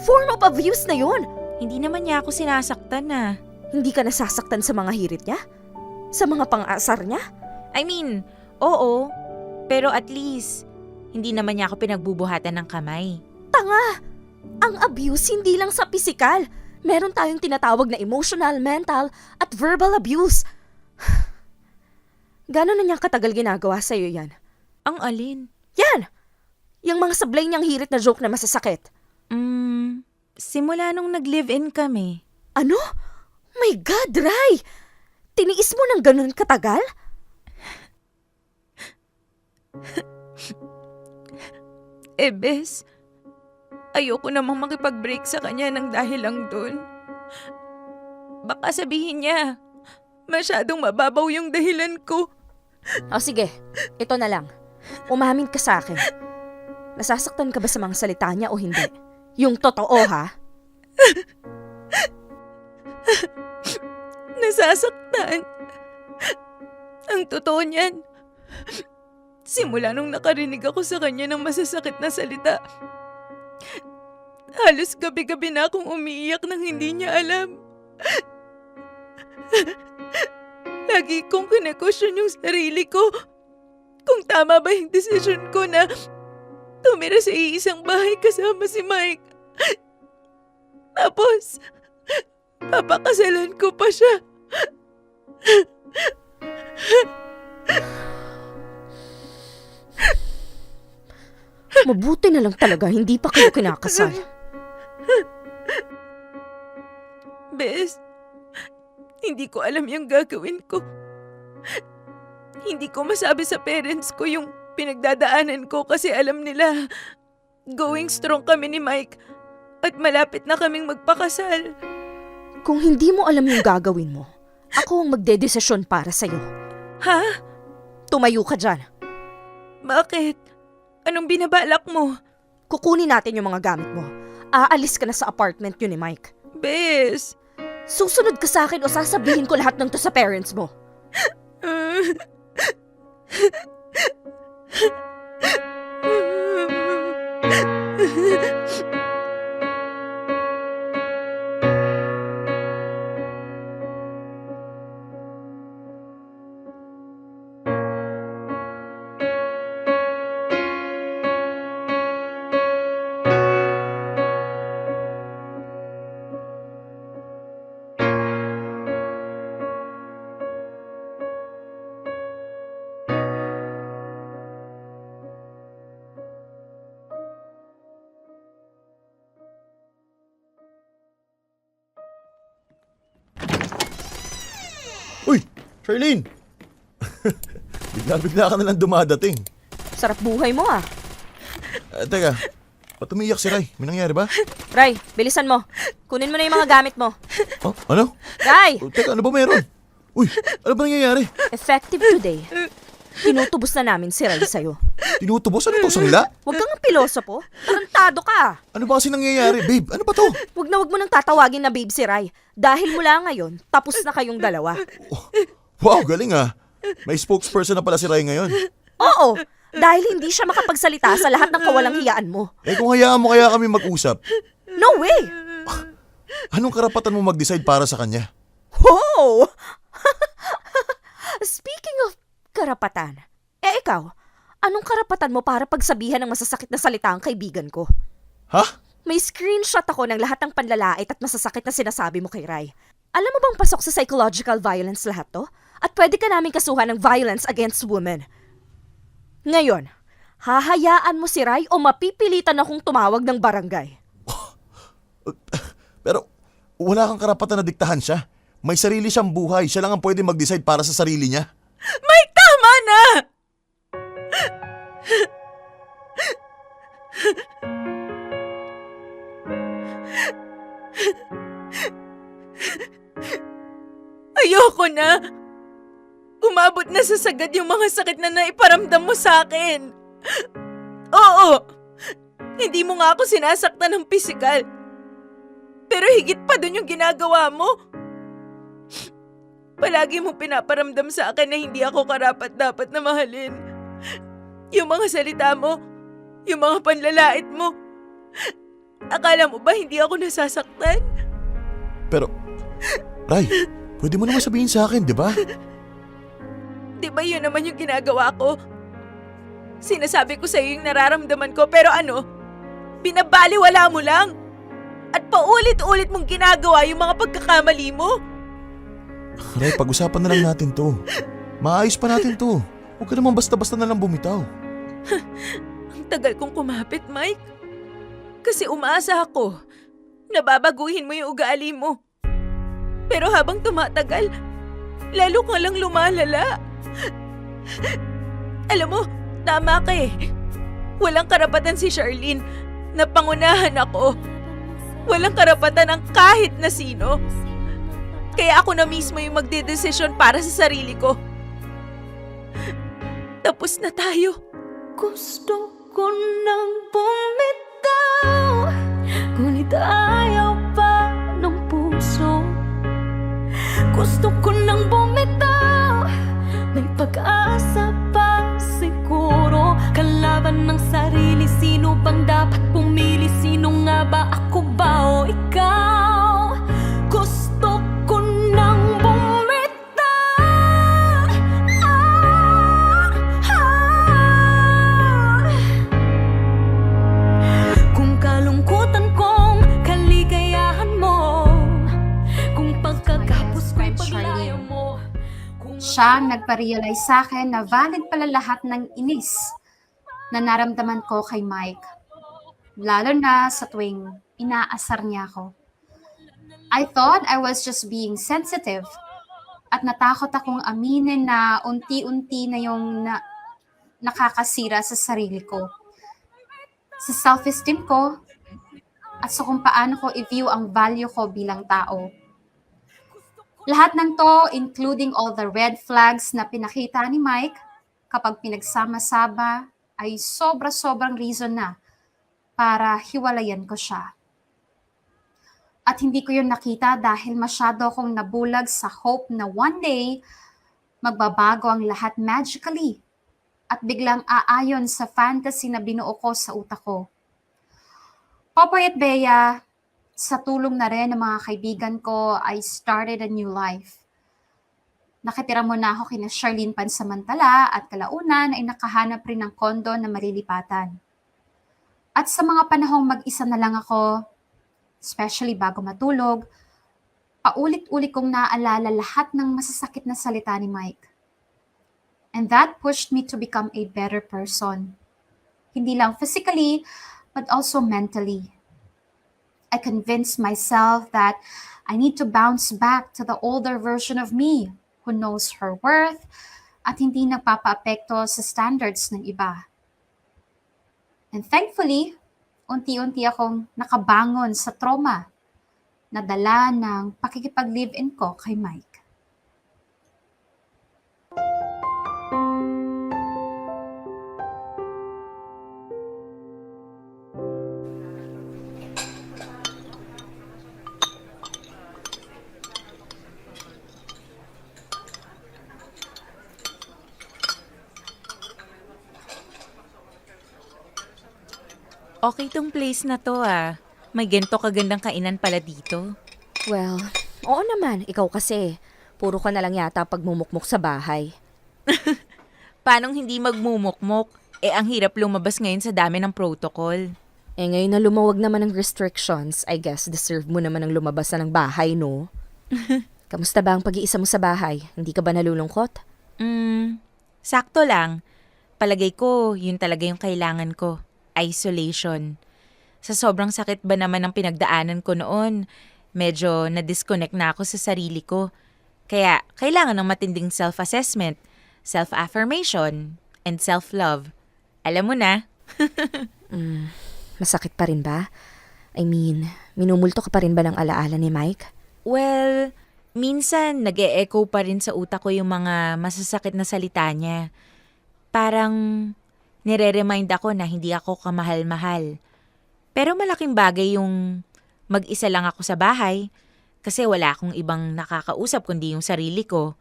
Form of abuse na yun. Hindi naman niya ako sinasaktan na. Hindi ka nasasaktan sa mga hirit niya? Sa mga pang-asar niya? I mean, oo. Pero at least, Hindi naman niya ako pinagbubuhatan ng kamay. Tanga! Ang abuse hindi lang sa pisikal. Meron tayong tinatawag na emotional, mental, at verbal abuse. Gano'n na niyang katagal ginagawa sa'yo yan? Ang alin? Yan! Yung mga sablay niyang hirit na joke na masasakit. Simula nung nag-live-in kami. Ano? My God, Rai! Tiniis mo ng ganun katagal? Bes, ayoko namang makipag-break sa kanya ng dahil lang dun. Baka sabihin niya, masyadong mababaw yung dahilan ko. O sige, ito na lang. Umamin ka sa akin. Nasasaktan ka ba sa mga salita niya o hindi? Yung totoo, ha? Nasasaktan. Ang totoo niyan, simula nung nakarinig ako sa kanya ng masasakit na salita, halos gabi-gabi na akong umiiyak nang hindi niya alam. Lagi kong kine-question yung sarili ko kung tama ba yung desisyon ko na tumira sa iisang bahay kasama si Mike. Tapos, papakasalan ko pa siya. Mabuti na lang talaga, hindi pa kayo kinakasal. Bes, hindi ko alam yung gagawin ko. Hindi ko masabi sa parents ko yung pinagdadaanan ko kasi alam nila going strong kami ni Mike at malapit na kaming magpakasal. Kung hindi mo alam yung gagawin mo, ako ang magdedesisyon para sa'yo. Ha? Tumayo ka dyan. Bakit? Anong binabalak mo? Kukunin natin yung mga gamit mo. Aalis ka na sa apartment yun ni Mike. Bes! Susunod ka sa akin o sasabihin ko lahat ng to sa parents mo. Uy! Charlene! Bigla-bigla ka na lang dumadating. Sarap buhay mo ah. Teka, ba't umiiyak si Rai? May nangyari ba? Ray, bilisan mo. Kunin mo na yung mga gamit mo. Oh, ano? Ray! Teka, ano ba meron? Uy, ano ba nangyayari? Effective today. Tinutubos na namin si Ray sa'yo. Tinutubos? Ano to, sangla? Huwag kang pilosopo. Tarantado ka. Ano ba kasi nangyayari? Babe, ano ba to? Huwag mo nang tatawagin na babe si Ray. Dahil mula ngayon, tapos na kayong dalawa. Wow, galing ah. May spokesperson na pala si Rai ngayon. Oo, dahil hindi siya makapagsalita sa lahat ng kawalang hiyaan mo. Eh kung hayaan mo kaya kami mag-usap, No way! anong karapatan mo mag-decide para sa kanya? Whoa! Speaking of karapatan, ikaw, anong karapatan mo para pagsabihan ng masasakit na salita ang kaibigan ko? Ha? May screenshot ako ng lahat ng panlalait at masasakit na sinasabi mo kay Rai. Alam mo bang pasok sa psychological violence lahat to? At pwede ka namin kasuhan ng violence against women. Ngayon, hahayaan mo si Rai o mapipilitan akong tumawag ng barangay? Pero wala kang karapatan na diktahan siya. May sarili siyang buhay. Siya lang ang pwede mag-decide para sa sarili niya. Mike, tama na! Ayoko na! Umabot na sa sagad yung mga sakit na naiparamdam mo sa akin. Oo! Hindi mo nga ako sinasaktan ng pisikal. Pero higit pa dun yung ginagawa mo. Palagi mo pinaparamdam sa akin na hindi ako karapat-dapat na mahalin. Yung mga salita mo, yung mga panlalait mo. Akala mo ba hindi ako nasasaktan? Pero, Rai, pwede mo naman sabihin sa akin, di ba? Di ba yun naman yung ginagawa ko? Sinasabi ko sa'yo yung nararamdaman ko pero binabaliwala mo lang. At paulit-ulit mong ginagawa yung mga pagkakamali mo. Nay, pag-usapan na lang natin to. Maayos pa natin to. Huwag ka naman basta-basta na lang bumitaw. Ang tagal kong kumapit, Mike. Kasi umaasa ako na babaguhin mo yung ugali mo. Pero habang tumatagal, lalo ka lang lumalala. Alam mo, tama ka eh. Walang karapatan si Charlene na pangunahan ako. Walang karapatan ng kahit na sino. Kaya ako na mismo yung magdedesisyon para sa sarili ko. Tapos na tayo. Gusto ko nang bumitaw, ngunit ayaw pa ng puso. Gusto ko nang bumitaw, may pag-asa pa siguro. Kalaban ng sarili, sino bang dapat pumili? Sino nga ba, ako ba o ikaw? Gusto ko nang bumitaw. Kung kalungkutan kong kaligayahan mo, kung pagkagapos ko'y paglaya mo, Siya ang nagpa-realize sa akin na valid pala lahat ng inis na naramdaman ko kay Mike. Lalo na sa tuwing inaasar niya ako. I thought I was just being sensitive at natakot akong aminin na unti-unti na yung nakakasira sa sarili ko. Sa self-esteem ko at sa kung paano ko i-view ang value ko bilang tao. Lahat ng to, including all the red flags na pinakita ni Mike kapag pinagsama-saba, ay sobra-sobrang reason na para hiwalayan ko siya. At hindi ko yun nakita dahil masyado akong nabulag sa hope na one day, magbabago ang lahat magically at biglang aayon sa fantasy na binuo ko sa utak ko. Popoy at Bea, sa tulong na rin ng mga kaibigan ko, I started a new life. Nakitira muna ako kina Charlene pansamantala at kalaunan ay nakahanap rin ng kondo na malilipatan. At sa mga panahong mag-isa na lang ako, especially bago matulog, paulit-ulit kong naaalala lahat ng masasakit na salita ni Mike. And that pushed me to become a better person. Hindi lang physically, but also mentally. I convinced myself that I need to bounce back to the older version of me who knows her worth at hindi nagpapaapekto sa standards ng iba. And thankfully, unti-unti akong nakabangon sa trauma na dala ng pakikipag-live-in ko kay Mike. Okay tong place na to ah. May ganito kagandang kainan pala dito. Well, oo naman. Ikaw kasi. Puro ka na lang yata pagmumukmuk sa bahay. Paanong hindi magmumukmok? Ang hirap lumabas ngayon sa dami ng protocol. Ngayon na lumawag naman ng restrictions, I guess deserve mo naman ang lumabas na ng bahay, no? Kamusta ba ang pag-iisa mo sa bahay? Hindi ka ba nalulungkot? Sakto lang. Palagay ko, yun talaga yung kailangan ko. Isolation. Sa sobrang sakit ba naman ang pinagdaanan ko noon, medyo na-disconnect na ako sa sarili ko. Kaya kailangan ng matinding self-assessment, self-affirmation, and self-love. Alam mo na. Masakit pa rin ba? I mean, minumulto ka pa rin ba ng alaala ni Mike? Well, minsan nag-e-echo pa rin sa utak ko yung mga masasakit na salita niya. Parang nire-remind ako na hindi ako kamahal-mahal. Pero malaking bagay yung mag-isa lang ako sa bahay kasi wala akong ibang nakakausap kundi yung sarili ko.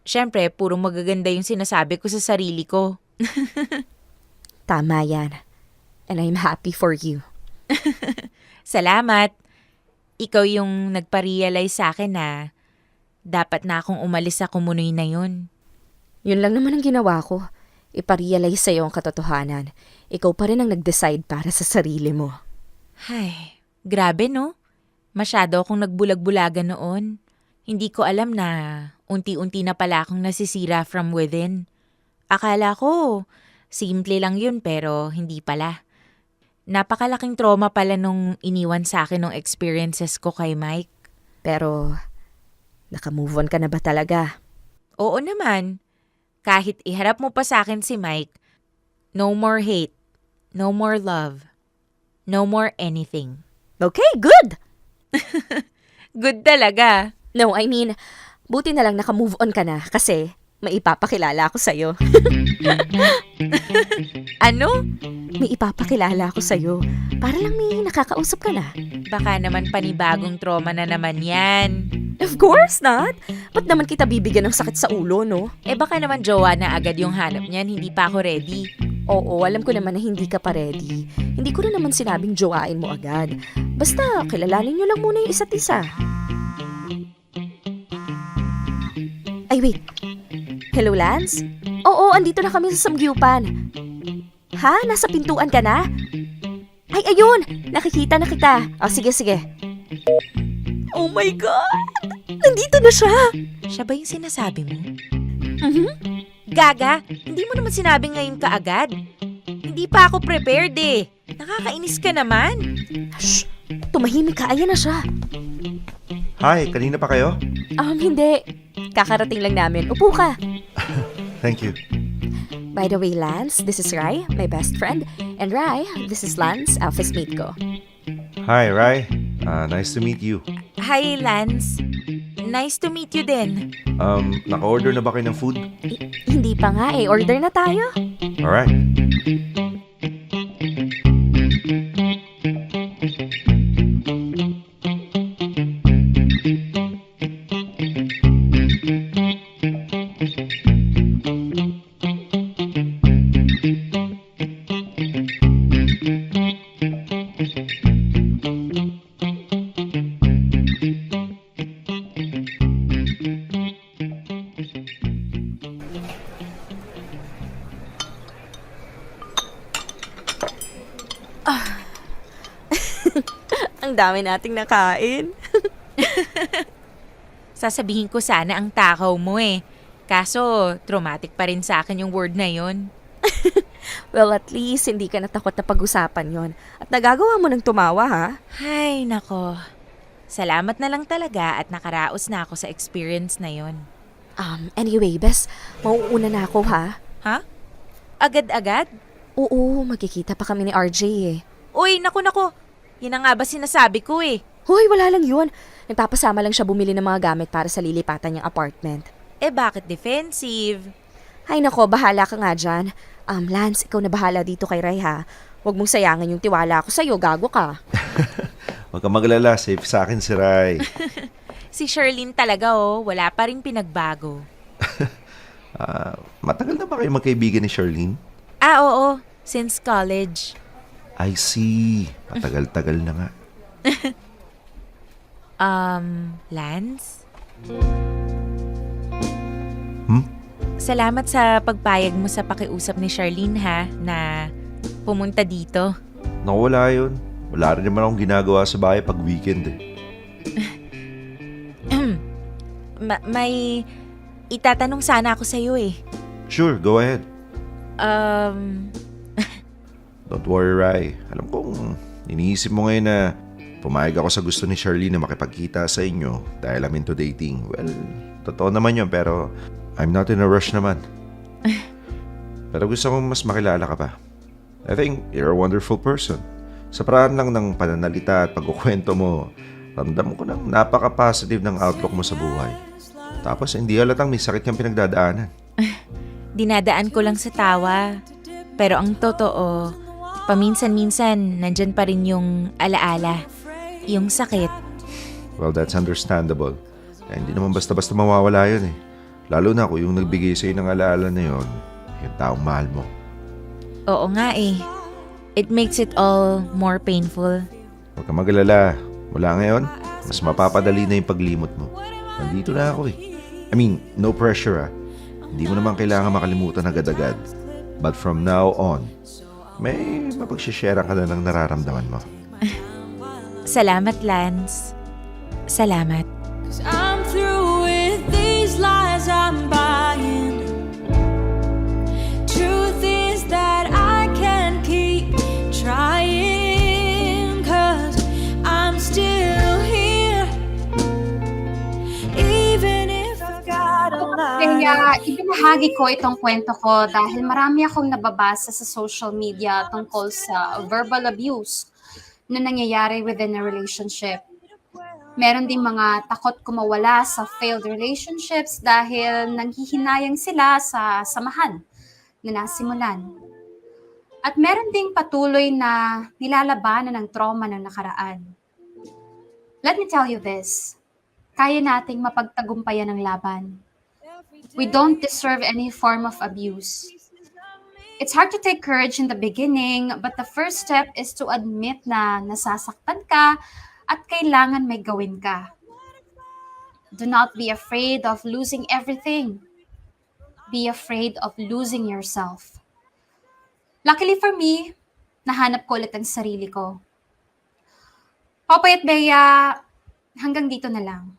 Siyempre, puro magaganda yung sinasabi ko sa sarili ko. Tama yan. And I'm happy for you. Salamat. Ikaw yung nagpa-realize sa akin na dapat na akong umalis sa kumunoy na yun. Yun lang naman ang ginawa ko. iparealize sa'yo ang katotohanan. Ikaw pa rin ang nag-decide para sa sarili mo. Ay, grabe no? Masyado akong nagbulag-bulagan noon. Hindi ko alam na unti-unti na pala akong nasisira from within. Akala ko, simple lang yun pero hindi pala. Napakalaking trauma pala nung iniwan sa akin ng experiences ko kay Mike. Pero, naka-move on ka na ba talaga? Oo naman. Kahit iharap mo pa sa akin si Mike, no more hate, no more love, no more anything. Okay, good! Good talaga. No, I mean, buti na lang naka-move on ka na kasi may ipapakilala ako sa'yo. Ano? May ipapakilala ako sa'yo. Para lang may nakakausap ka na. Baka naman panibagong trauma na naman yan. Of course not! Ba't naman kita bibigyan ng sakit sa ulo, no? Eh baka naman jowa na agad yung hanap niyan, hindi pa ako ready. Oo, alam ko naman na hindi ka pa ready. Hindi ko na naman sinabing jowain mo agad. Basta, kilalanin nyo lang muna yung isa't isa. Ay, wait. Hello, Lance? Oo, andito na kami sa Samgyupan. Ha? Nasa pintuan ka na? Ay, ayun! Nakikita na kita. O, sige, sige. Oh my God! Nandito na siya! Siya ba yung sinasabi mo? Mhm. Gaga, hindi mo naman sinabi ngayon kaagad. Hindi pa ako prepared eh. Nakakainis ka naman. Shh! Tumahimik ka. Ayan na siya. Hi, kanina pa kayo? Hindi. Kakarating lang namin. Upo ka. Thank you. By the way, Lance, this is Rai, my best friend. And Rai, this is Lance, office mate ko. Hi, Rai. Nice to meet you. Hi, Lance. Nice to meet you din. Naka-order na ba kayo ng food? Hindi pa nga eh. Order na tayo. Alright. Ang dami nating nakain. Sasabihin ko sana ang takaw mo eh. Kaso, traumatic pa rin sa akin yung word na yon. Well, at least hindi ka natakot na pag-usapan yon. At nagagawa mo ng tumawa, ha? Ay, nako. Salamat na lang talaga at nakaraos na ako sa experience na yon. Anyway, Bes, mauuna na ako, ha? Ha? Agad-agad? Oo, magkikita pa kami ni RJ, eh. Uy, naku. Yan na nga ba sinasabi ko eh. Hoy, wala lang yun. Nagpapasama lang siya bumili ng mga gamit para sa lilipatan niyang apartment. Eh bakit defensive? Ay nako, bahala ka nga dyan. Lance, ikaw na bahala dito kay Ray, ha? Huwag mong sayangin yung tiwala ko sa'yo, gago ka. Huwag ka maglala, safe sa akin si Rai. Si Sherlyn talaga wala pa rin pinagbago. Matagal na ba kayo magkaibigan ni Charlene? Oo. Since college. I see. Matagal-tagal na nga. Lance? Hmm? Salamat sa pagpayag mo sa pakiusap ni Charlene ha, na pumunta dito. Naku, wala yun. Wala rin naman akong ginagawa sa bahay pag weekend eh. May itatanong sana ako sa'yo eh. Sure, go ahead. Don't worry, Rai. Alam kong iniisip mo ngayon na pumayag ako sa gusto ni Charlene na makipagkita sa inyo dahil I'm into dating. Well, totoo naman yun pero I'm not in a rush naman. Pero gusto kong mas makilala ka pa. I think you're a wonderful person. Sa paraan lang ng pananalita at pagkukwento mo, ramdam ko nang napaka-positive ng outlook mo sa buhay. Tapos hindi halatang may sakit kang pinagdadaanan. Dinadaan ko lang sa tawa. Pero ang totoo, paminsan-minsan nandyan pa rin yung alaala, yung sakit. Well, that's understandable. Kaya hindi naman basta-basta mawawala yun eh. Lalo na kung yung nagbigay sa'yo ng alaala na yun, yung taong mahal mo. Oo nga eh. It makes it all more painful. Huwag ka magalala. Mula ngayon, mas mapapadali na yung paglimot mo. Nandito na ako eh. I mean, no pressure ah. Hindi mo naman kailangan makalimutan agad-agad. But from now on, may mapag-share ka na ng nararamdaman mo. Salamat, Lance. Salamat. 'Cause I'm through with these lies I'm buying. Truth is that I can keep trying, 'cause I'm still here. Even if I've got a lot. Kaya ibinahagi ko itong kwento ko dahil marami akong nababasa sa social media tungkol sa verbal abuse na nangyayari within a relationship. Meron ding mga takot kumawala sa failed relationships dahil nanghihinayang sila sa samahan na nasimulan. At meron ding patuloy na nilalabanan ng trauma ng nakaraan. Let me tell you this, kaya nating mapagtagumpayan ang laban. We don't deserve any form of abuse. It's hard to take courage in the beginning, but the first step is to admit na nasasaktan ka at kailangan may gawin ka. Do not be afraid of losing everything. Be afraid of losing yourself. Luckily for me, nahanap ko ulit ang sarili ko. Popoy at Bea, hanggang dito na lang.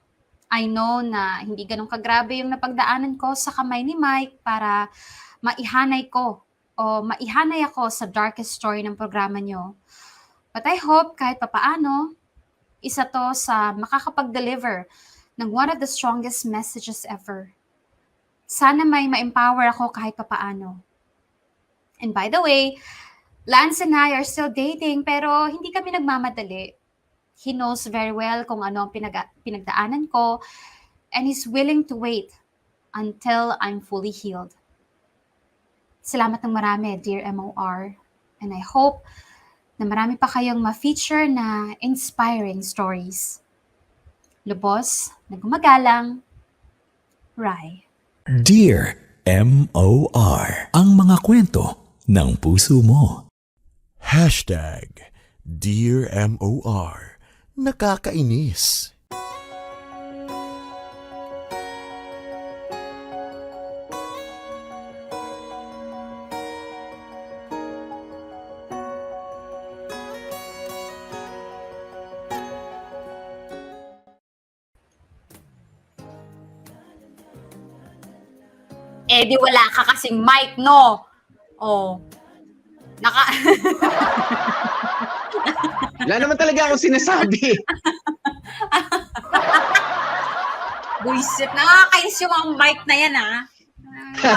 I know na hindi ganun kagrabe yung napagdaanan ko sa kamay ni Mike para maihanay ako sa darkest story ng programa nyo. But I hope kahit papaano, isa to sa makakapag-deliver ng one of the strongest messages ever. Sana may ma-empower ako kahit papaano. And by the way, Lance and I are still dating pero hindi kami nagmamadali. He knows very well kung ano ang pinagdaanan ko and he's willing to wait until I'm fully healed. Salamat ng marami, dear MOR. And I hope na marami pa kayong ma-feature na inspiring stories. Lubos na gumagalang, Rai. Dear M.O.R. Ang mga kwento ng puso mo. Dear M.O.R. Nakakainis. Eh di wala ka kasing mic, no? Oh. Wala naman talaga akong sinasabi. Buisit. Nakakainis yung mga mic na yan, ha?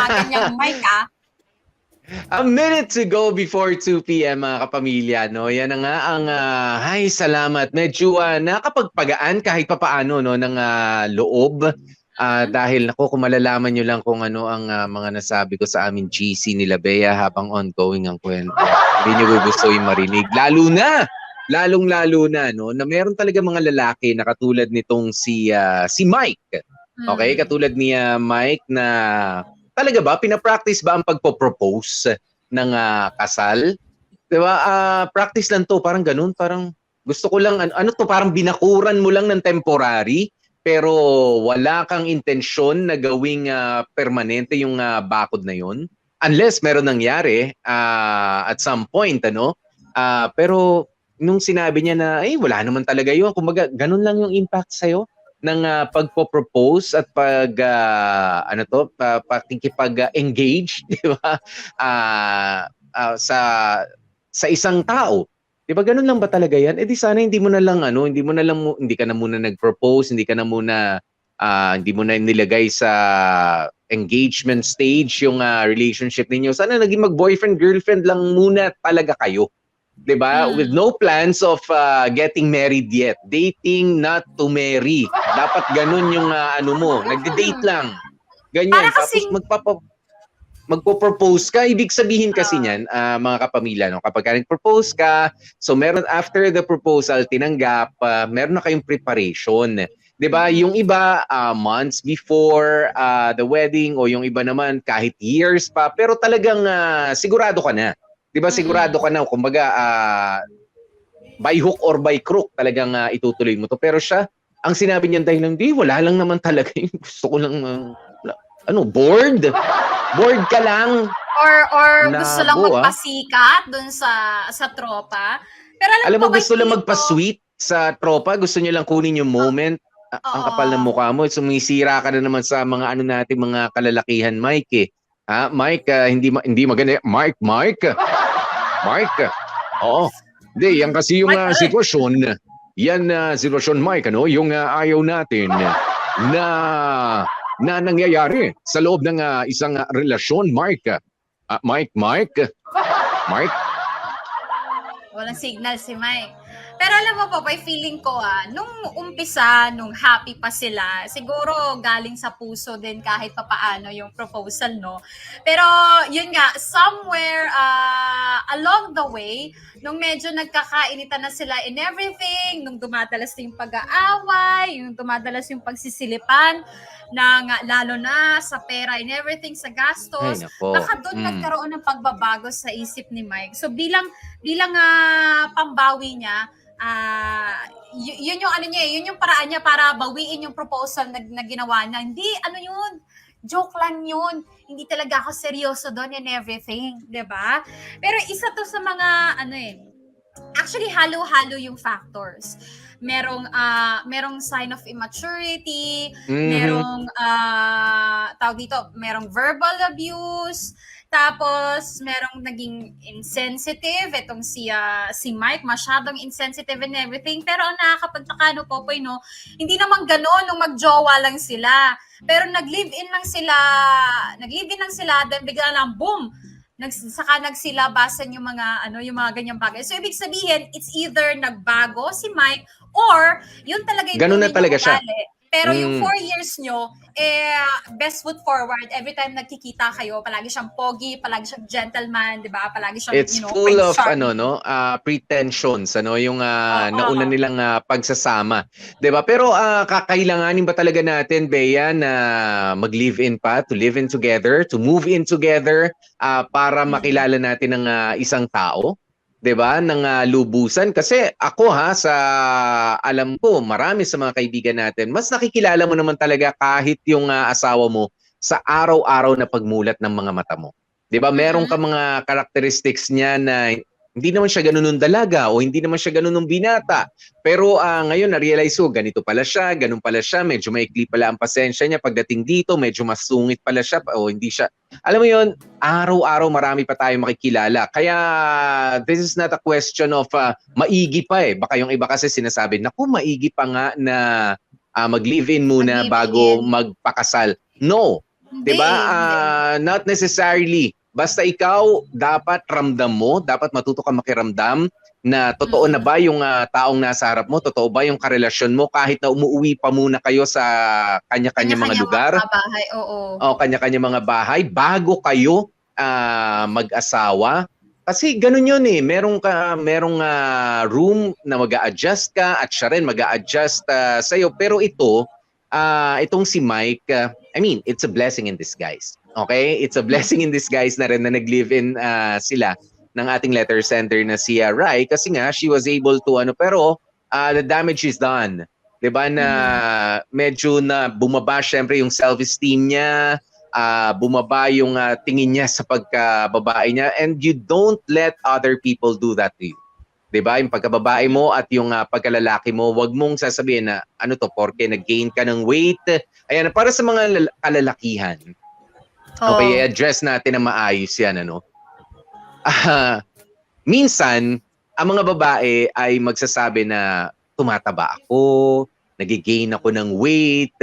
Ganyang mic, ha? A minute to go before 2 p.m. mga kapamilya, no? Yan na nga ang ay salamat. Medyo nakapagpagaan kahit papaano, no, ng loob. Dahil kung malalaman nyo lang kung ano ang mga nasabi ko sa amin GC nila Bea habang ongoing ang kwento. Hindi nyo gugustuhin marinig. Lalong-lalo na, no, na meron talaga mga lalaki na katulad nitong si Mike. Okay? Katulad ni Mike na talaga ba, pinapractice ba ang pagpo-propose ng kasal? Diba? Practice lang to, parang ganun. Parang gusto ko lang, ano to, parang binakuran mo lang ng temporary. Pero wala kang intensyon na gawing permanente yung bakod na yun. Unless meron nangyari at some point, ano? Pero nung sinabi niya na, wala naman talaga yun. Kumbaga, ganun lang yung impact sa'yo ng pagpo-propose at pakikipag-engage, di ba? Sa isang tao. Diba ganun lang ba talaga yan? Di sana hindi ka na muna nag-propose, hindi mo na nilagay sa engagement stage yung relationship ninyo. Sana naging mag-boyfriend-girlfriend lang muna talaga kayo. Diba? With no plans of getting married yet. Dating not to marry. Dapat ganun yung nagde-date lang. Ganyan. Tapos magpo-propose ka, ibig sabihin kasi niyan, mga kapamilya, no? Kapag nag-propose ka, so meron after the proposal, tinanggap, meron na kayong preparation. 'Di ba? Yung iba, months before the wedding, o yung iba naman kahit years pa, pero talagang sigurado ka na. 'Di ba? Sigurado ka na, kumbaga, by hook or by crook, talagang itutuloy mo to. Pero siya, ang sinabi niya dahil hindi, wala lang naman talaga. Gusto ko lang, bored? Bored ka lang. Or gusto lang Labo, magpasikat dun sa tropa. Pero Alam mo, ba, gusto lang feeling ko- magpa-sweet sa tropa. Gusto niyo lang kunin yung moment. Ang kapal ng mukha mo. Sumisira ka na naman sa mga ano natin, mga kalalakihan, Mike eh. Mike, hindi maganda. Mike. Oo. Hindi, yan kasi yung sitwasyon. Yan sitwasyon, Mike, ano? Yung ayaw natin na nangyayari sa loob ng isang relasyon, Mike. Mike. Walang signal si Mike. Pero alam mo po, feeling ko nung umpisa, nung happy pa sila, siguro galing sa puso din kahit papaano yung proposal, no? Pero yun nga, somewhere along the way, nung medyo nagkakainitan na sila in everything, nung dumadalas yung pag-aaway, yung dumadalas yung pagsisilipan, lalo na sa pera and everything, sa gastos, Ay, nako. baka doon nagkaroon ng pagbabago sa isip ni Mike. So bilang pambawi niya, yun yung ano niya, yun yung paraan niya para bawiin yung proposal na ginawa niya. Hindi, ano yun, joke lang yun. Hindi talaga ako seryoso doon and everything, 'di ba? Pero isa to sa mga actually halo-halo yung factors. Merong sign of immaturity, merong tawag dito, merong verbal abuse, tapos merong naging insensitive itong si Mike, masyadong insensitive and everything. Pero ang nakakapagtaka Popoy, no, hindi naman gano'n nung magjowa lang sila. Pero nag-live-in lang sila, then bigla lang boom, saka nagsilabasan yung mga ganyang bagay. So ibig sabihin, it's either nagbago si Mike or yun talaga yung Ganun na tunay talaga na siya. ugali. Pero yung 4 years nyo, best foot forward. Every time nagkikita kayo, palagi siyang pogi, palagi siyang gentleman, di ba? Palagi siyang, It's full of pretensions, yung nauna nilang pagsasama, 'di ba? Pero kakailanganin ba talaga natin, Bea, na mag-live-in pa, to live in together, to move in together para makilala natin ang isang tao? 'Di ba? Ng lubusan, kasi ako sa alam ko, marami sa mga kaibigan natin, mas nakikilala mo naman talaga kahit yung asawa mo sa araw-araw na pagmulat ng mga mata mo. 'Di ba? Meron ka mga characteristics niya na hindi naman siya ganun nung dalaga o hindi naman siya ganun nung binata. Pero ngayon na-realize ko, ganito pala siya, ganun pala siya, medyo maikli pala ang pasensya niya pagdating dito, medyo mas sungit pala siya o hindi siya. Alam mo yun, araw-araw marami pa tayong makikilala. Kaya this is not a question of maigi pa eh. Baka yung iba kasi sinasabi, naku, maigi pa nga na mag-live-in muna bago magpakasal. No. Hindi, 'Di ba? Not necessarily. Basta ikaw, dapat ramdam mo, dapat matuto ka makiramdam na totoo na ba yung taong nasa harap mo, totoo ba yung karelasyon mo kahit na umuwi pa muna kayo sa kanya-kanya mga lugar. Mga bahay, oo. O kanya-kanya mga bahay bago kayo mag-asawa. Kasi ganun yun eh. Merong room na mag-a-adjust ka at siya rin mag-a-adjust sa'yo. Pero itong si Mike, it's a blessing in disguise. Okay? It's a blessing in disguise na rin na nag-live-in sila ng ating letter sender na si Rai, kasi nga she was able to pero the damage is done. 'Di ba na medyo na bumaba syempre yung self-esteem niya, bumaba yung tingin niya sa pagkababae niya, and you don't let other people do that to you. 'Di ba? Yung pagkababae mo at yung pagkalalaki mo, wag mong sasabihin na porke nag-gain ka ng weight. Ayan, para sa mga kalalakihan. Okay, address natin na maayos yan, minsan, ang mga babae ay magsasabi na tumataba ako, nag-gain ako ng weight,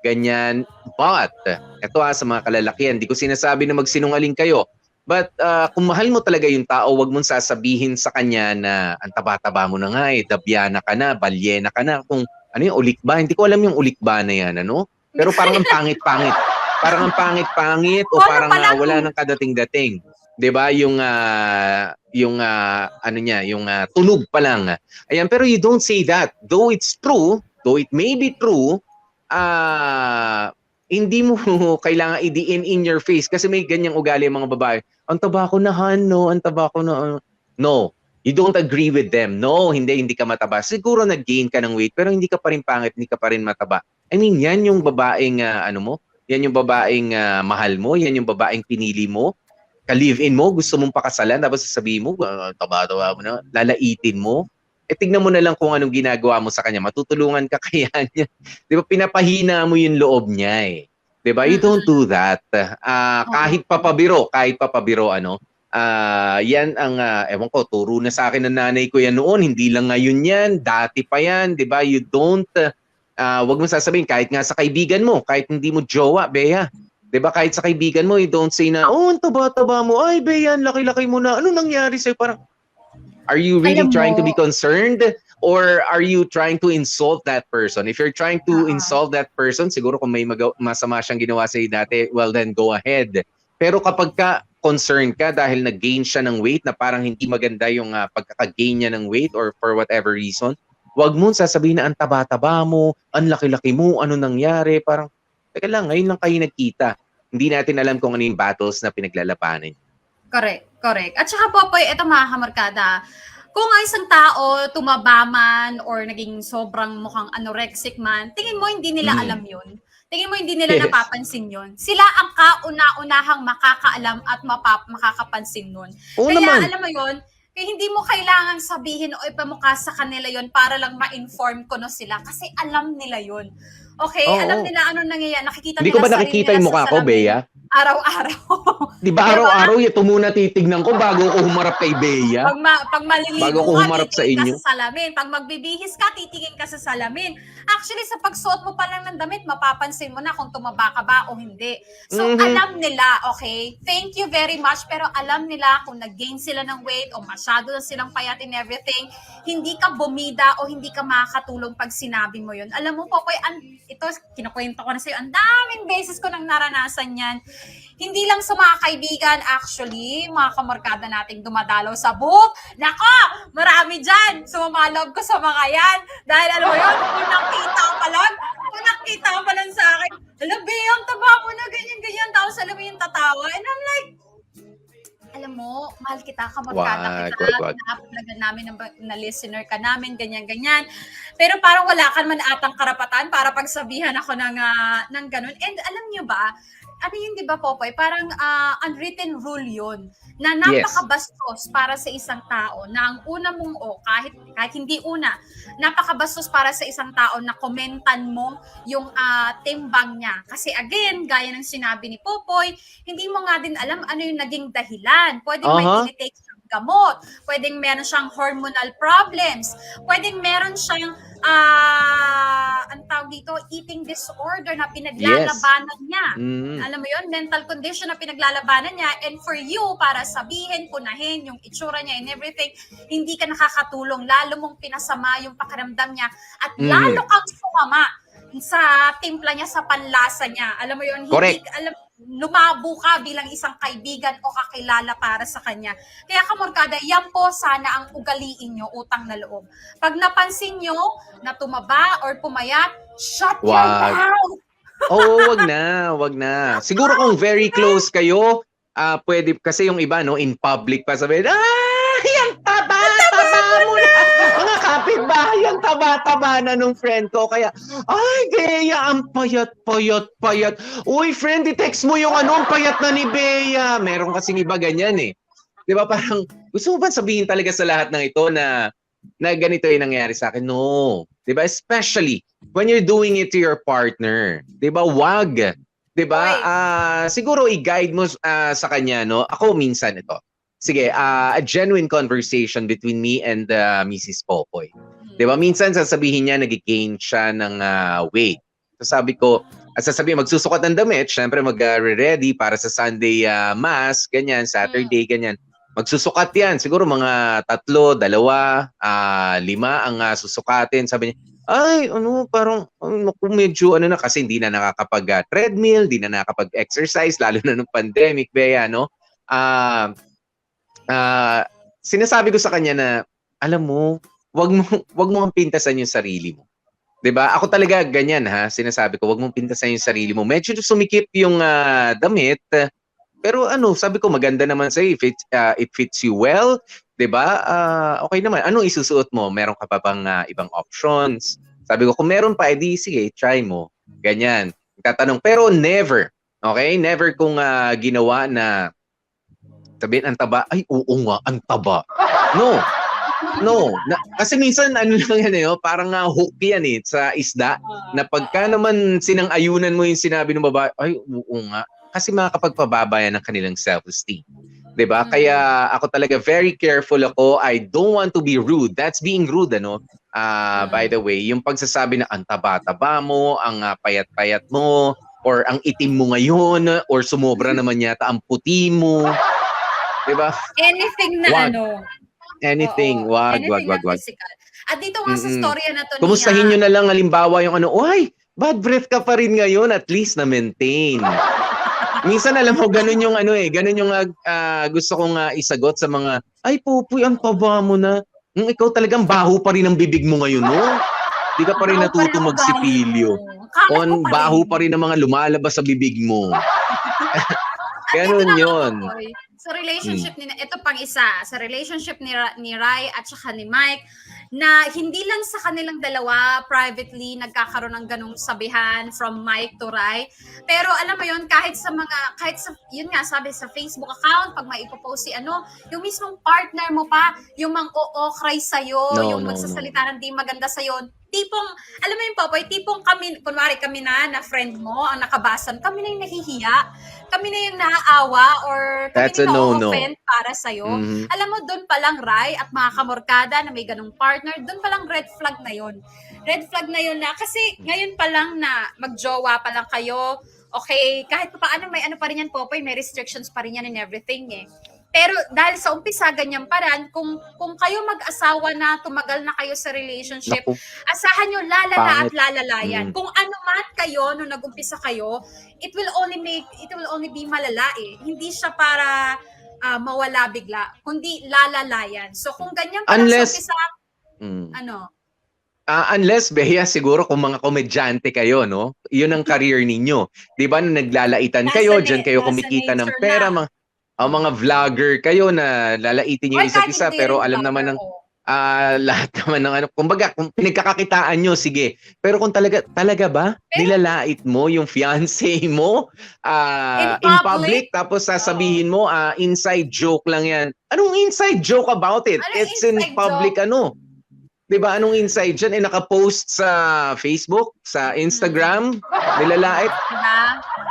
ganyan. But, ito sa mga kalalakihan, di ko sinasabi na magsinungaling kayo. But kung mahal mo talaga yung tao, wag mong sasabihin sa kanya na ang taba-taba mo na nga dabyana ka na, balyena ka na. Kung yung ulikba, hindi ko alam yung ulikba na yan, Pero parang ang pangit-pangit. Parang ang pangit-pangit o parang wala nang kadating-dating. 'Di ba? Yung tunog pa lang. Ayan, pero you don't say that. Though it's true, though it may be true, hindi mo kailangan i-diin in your face kasi may ganyang ugali ang mga babae. Ang taba ko na, no? Ang taba ko na. No. You don't agree with them. No, hindi ka mataba. Siguro nag-gain ka ng weight pero hindi ka pa rin pangit, hindi ka pa rin mataba. Yan yung babaeng yan yung babaeng mahal mo, yan yung babaeng pinili mo. ka-live-in mo, gusto mong pakasalan, tapos sasabihin mo, taba-taba mo na, lalaitin mo. Tignan mo na lang kung anong ginagawa mo sa kanya. Matutulungan ka kaya niya. Di ba, pinapahina mo yung loob niya eh. Di ba? You don't do that. Kahit papabiro, yan ang, ewan ko, turo na sa akin ng nanay ko yan noon. Hindi lang ngayon yan, dati pa yan. Di ba? You don't, wag mo sasabihin, kahit nga sa kaibigan mo, kahit hindi mo jowa, Bea. Di ba? Kahit sa kaibigan mo, you don't say na, ang taba-taba mo, ay, Bea, laki-laki mo na. Ano nangyari sa'yo? Parang, are you really Alam trying to mo- be concerned? Or are you trying to insult that person? If you're trying to insult that person, siguro kung may masama siyang ginawa sa'yo dati, well then go ahead. Pero kapag ka concerned ka dahil nag-gain siya ng weight na parang hindi maganda yung pagkaka-gain niya ng weight or for whatever reason, wag mo sasabihin na ang taba-taba mo, ang laki-laki mo, ano nangyari, parang, teka lang, ngayon lang kayo nagkita. Hindi natin alam kung ano yung battles na pinaglalabanan. Correct. At saka Popoy, ito mga kamarkada, kung ang isang tao tumaba man or naging sobrang mukhang anorexic man, tingin mo hindi nila alam yun. Tingin mo hindi nila Yes. napapansin yun. Sila ang kauna-unahang makakaalam at makakapansin nun. Oo Kaya naman. alam mo yun, kaya hindi mo kailangang sabihin o ipamukha sa kanila yun para lang ma-inform ko no sila kasi alam nila yun. Okay? Oo. Alam nila ano nangyayari. Nakikita Hindi nila ko ba sarili nakikita nila yung sa mukha ko, salamin. Bea? Araw-araw. Di ba araw-araw ito muna titignan ko bago ako humarap kay Bea? Pag maliligo Bago ako ka, humarap sa titingin inyo. ka sa salamin. Pag magbibihis ka, titingin ka sa salamin. Actually, sa pagsuot mo pa lang ng damit, mapapansin mo na kung tumaba ka ba o hindi. So, alam nila, okay? Thank you very much. Pero alam nila kung nag-gain sila ng weight o masyado na silang payat and everything, hindi ka bumida o hindi ka makakatulong pag sinabi mo yun. Alam mo, Popoy, ito, kinukwento ko na sa'yo, ang daming beses ko nang naranasan yan. Hindi lang sa mga kaibigan, actually, mga kamarkada nating dumadalaw sa booth. Nako, marami dyan. Sumamalog ko sa mga yan. Dahil alam mo yun, kung nakita ka pa lang sa akin, alam, Bea, ang taba mo na, ganyan-ganyan. Tapos alam mo yung tatawa. And I'm like, alam mo, mahal kita, kamarkada kita, Wag. na-uploadan namin na listener ka namin, ganyan-ganyan. Pero parang wala ka man atang karapatan para pagsabihan ako ng ganun. And alam niyo ba, ano yun, di ba, Popoy? Parang unwritten rule yun na napakabastos para sa isang tao na ang una mong, kahit hindi una, napakabastos para sa isang tao na komentan mo yung timbang niya. Kasi again, gaya ng sinabi ni Popoy, hindi mo nga din alam ano yung naging dahilan. Pwedeng may tinitake siyang gamot, pwedeng meron siyang hormonal problems, pwedeng meron siyang ang tawag dito, eating disorder na pinaglalabanan niya. Alam mo yun, mental condition na pinaglalabanan niya, and for you, para sabihin, punahin yung itsura niya and everything, hindi ka nakakatulong, lalo mong pinasama yung pakiramdam niya, at lalo kang sumama sa timpla niya, sa panlasa niya. Alam mo yun, Correct. lumabo ka bilang isang kaibigan o kakilala para sa kanya. Kaya kamorkada, yan po sana ang ugaliin nyo, utang na loob. Pag napansin nyo na tumaba or pumayat, shut your mouth! Oo, wag na. Siguro kung very close kayo, pwede, kasi yung iba, no, in public pa sabihin, yung taba mo na. Mga kapitbahay, yung taba na nung friend ko. Kaya, ay, Bea, ang payat. Uy, friend, i-text mo yung ang payat na ni Bea. Meron kasing iba ganyan eh. Di ba, parang, gusto mo ba sabihin talaga sa lahat ng ito na ganito yung nangyayari sa akin? No. Di ba? Especially when you're doing it to your partner. Di ba? Wag. Di ba? Siguro i-guide mo sa kanya, no? Ako minsan ito. Sige, a genuine conversation between me and Mrs. Popoy. Di ba? Minsan sasabihin niya nag-gain siya ng weight. So sabi ko, sasabihin magsusukat ng damit, syempre mag-ready para sa Sunday mass, ganyan, Saturday, ganyan. Magsusukat yan. Siguro mga 3, 2, 5 ang susukatin. Sabi niya, ay, parang medyo na kasi hindi na nakakapag-treadmill, hindi na nakakapag-exercise, lalo na nung pandemic, Bea, no? Sinasabi ko sa kanya na, alam mo, wag mo ang pintasan yung sarili mo. 'Di ba? Ako talaga ganyan ha, sinasabi ko, wag mong pintasan yung sarili mo. Medyo sumikip yung damit, pero sabi ko maganda naman sa'yo if it fits you well, 'di ba? Okay naman. Anong isusuot mo? Meron ka pa bang ibang options? Sabi ko kung meron pa, edi sige, try mo. Ganyan. Tatanong, pero never. Okay? Never kong ginawa na Sabihin, ang taba. Ay, oo nga, ang taba. No. No. Kasi minsan, ano lang yan parang hook yan sa isda. Na pagka naman sinang-ayunan mo yung sinabi ng babae, ay, oo nga. Kasi makakapagpababa yan ng kanilang self-esteem. 'Di ba? Kaya ako talaga very careful ako. I don't want to be rude. That's being rude, by the way, yung pagsasabi na ang taba-taba mo, ang payat-payat mo, or ang itim mo ngayon, or sumobra naman yata ang puti mo. 'Di ba? Anything na Wag. ano. Anything. Oo, Wag. physical. At dito nga sa storya na to Kumustahin nyo na lang halimbawa yung uy, bad breath ka pa rin ngayon, at least na-maintain. Minsan alam mo, ganun yung ganun yung gusto kong isagot sa mga, ay Popoy, ang taba mo na. Ikaw talagang baho pa rin ang bibig mo ngayon, no? Di ka pa rin natuto magsipilyo. Baho pa rin ang mga lumalabas sa bibig mo. Ganun yun. Sa relationship ito pang isa, sa relationship ni Rai at saka ni Mike, na hindi lang sa kanilang dalawa privately nagkakaroon ng ganung sabihan from Mike to Rai, pero alam mo yun, kahit sa yun nga, sabi sa Facebook account, pag may ipopost yung mismong partner mo pa, yung mang-o-cry sa'yo, yung magsasalita ng di maganda sa'yo, tipong, alam mo yung Popoy, tipong kami, kunwari kami na friend mo, ang nakabasan, kami na yung nahihiya, kami na yung naaawa, or kami That's na a yung no-no. offend para sa'yo. Alam mo, doon palang Rai at mga kamorkada na may ganong partner, doon palang red flag na yun. Red flag na yun na, kasi ngayon pa lang na magjowa pa lang kayo, okay, kahit pa paano may pa rin yan, Popoy, may restrictions pa rin yan and everything Pero dahil sa umpisa, ganyan paraan, kung kayo mag-asawa na, tumagal na kayo sa relationship, asahan nyo lalala at lalala yan. Kung ano man kayo, nung nag-umpisa kayo, it will only be malala Hindi siya para mawala bigla, kundi lalala yan. So kung ganyan parang sa umpisa, unless, Bea, siguro kung mga komedyante kayo, no? Yun ang career ninyo. Di ba, na naglalaitan kayo, dyan kayo kumikita ng pera, mga vlogger kayo na lalaitin yung isa't isa, pero alam naman ng lahat naman ng kumbaga, kung pinagkakakitaan nyo, sige. Pero kung talaga ba, nilalait mo yung fiancé mo in public, tapos sasabihin mo, inside joke lang yan. Anong inside joke about it? It's in public, Diba? Anong inside dyan? Nakapost sa Facebook, sa Instagram, nilalait.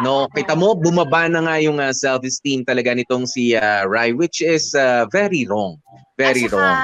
No, kita mo, bumaba na nga yung self-esteem talaga nitong si Rai, which is very wrong. Very wrong.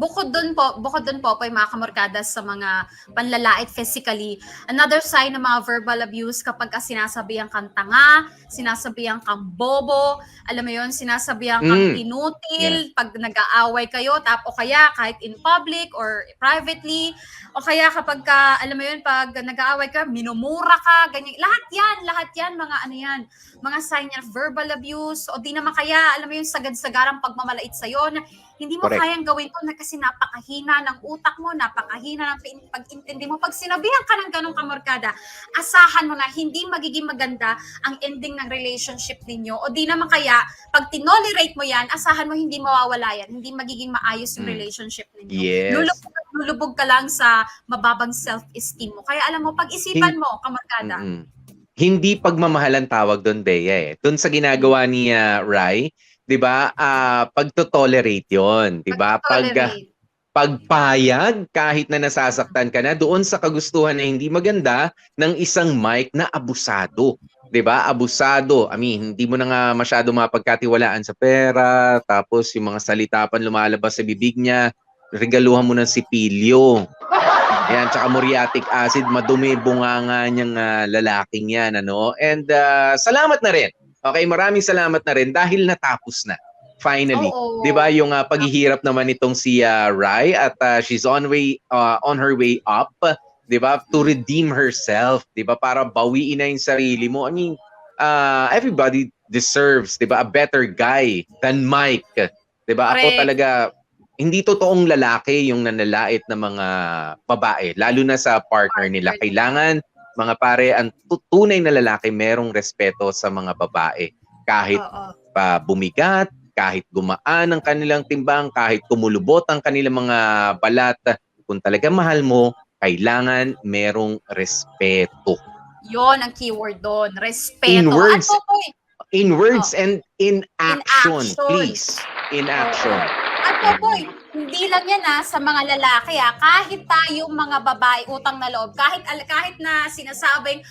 Bukod dun po, mga kamorkada, sa mga panlalait physically, another sign ng mga verbal abuse kapag sinasabihan kang tanga, sinasabihan kang bobo, alam mo yun, sinasabihan kang inutil, pag nag-aaway kayo, o kaya kahit in public or privately, o kaya kapag alam mo yun, pag nag-aaway ka, minumura ka, ganyan. Lahat yan, mga sign yan, verbal abuse, o di naman kaya, alam mo yun, sagad-sagarang pagmamalait sa'yo, na hindi mo kayang gawin to na kasi napakahina ng utak mo, napakahina ng pag-intindi mo. Pag sinabihan ka ng ganong kamorkada, asahan mo na hindi magiging maganda ang ending ng relationship ninyo. O di naman kaya, pag tinolerate mo yan, asahan mo hindi mawawala yan. Hindi magiging maayos yung relationship ninyo. Yes. Lulubog ka lang sa mababang self-esteem mo. Kaya alam mo, pag-isipan mo, kamorkada. Hindi pagmamahal ang tawag doon, Bea. Doon sa ginagawa ni Rai, 'di ba? Pagto-tolerate 'yon, 'di ba? Pagpayag kahit na nasasaktan ka na doon sa kagustuhan na hindi maganda ng isang Mike na abusado, 'di ba? Abusado. I mean, hindi mo na nga masyado mapagkatiwalaan sa pera, tapos yung mga salita pa lumalabas sa bibig niya, regaluhan mo ng sipilyo. Ayan, tsaka muriatic acid, madumi bunganga niyang lalaking yan, And salamat na rin. Okay, maraming salamat na rin dahil natapos na. Finally. 'Di ba yung paghihirap naman nitong si Rai at she's on her way up, 'di ba? To redeem herself, 'di ba? Para bawiin na yung sarili mo. I mean, everybody deserves, 'di ba, a better guy than Mike. 'Di ba? Ako talaga hindi totoong lalaki yung nanlalait ng mga babae, lalo na sa partner nila. Kailangan, mga pare, ang tunay na lalaki merong respeto sa mga babae. Kahit pa bumigat, kahit gumaan ang kanilang timbang, kahit kumulubot ang kanilang mga balat, kung talaga mahal mo, kailangan merong respeto. Yon ang keyword doon, respeto. In words, In words and in action, action. please. In action. At Popoy, hindi lang yan sa mga lalaki kahit tayong mga babae utang na loob, kahit na sinasabing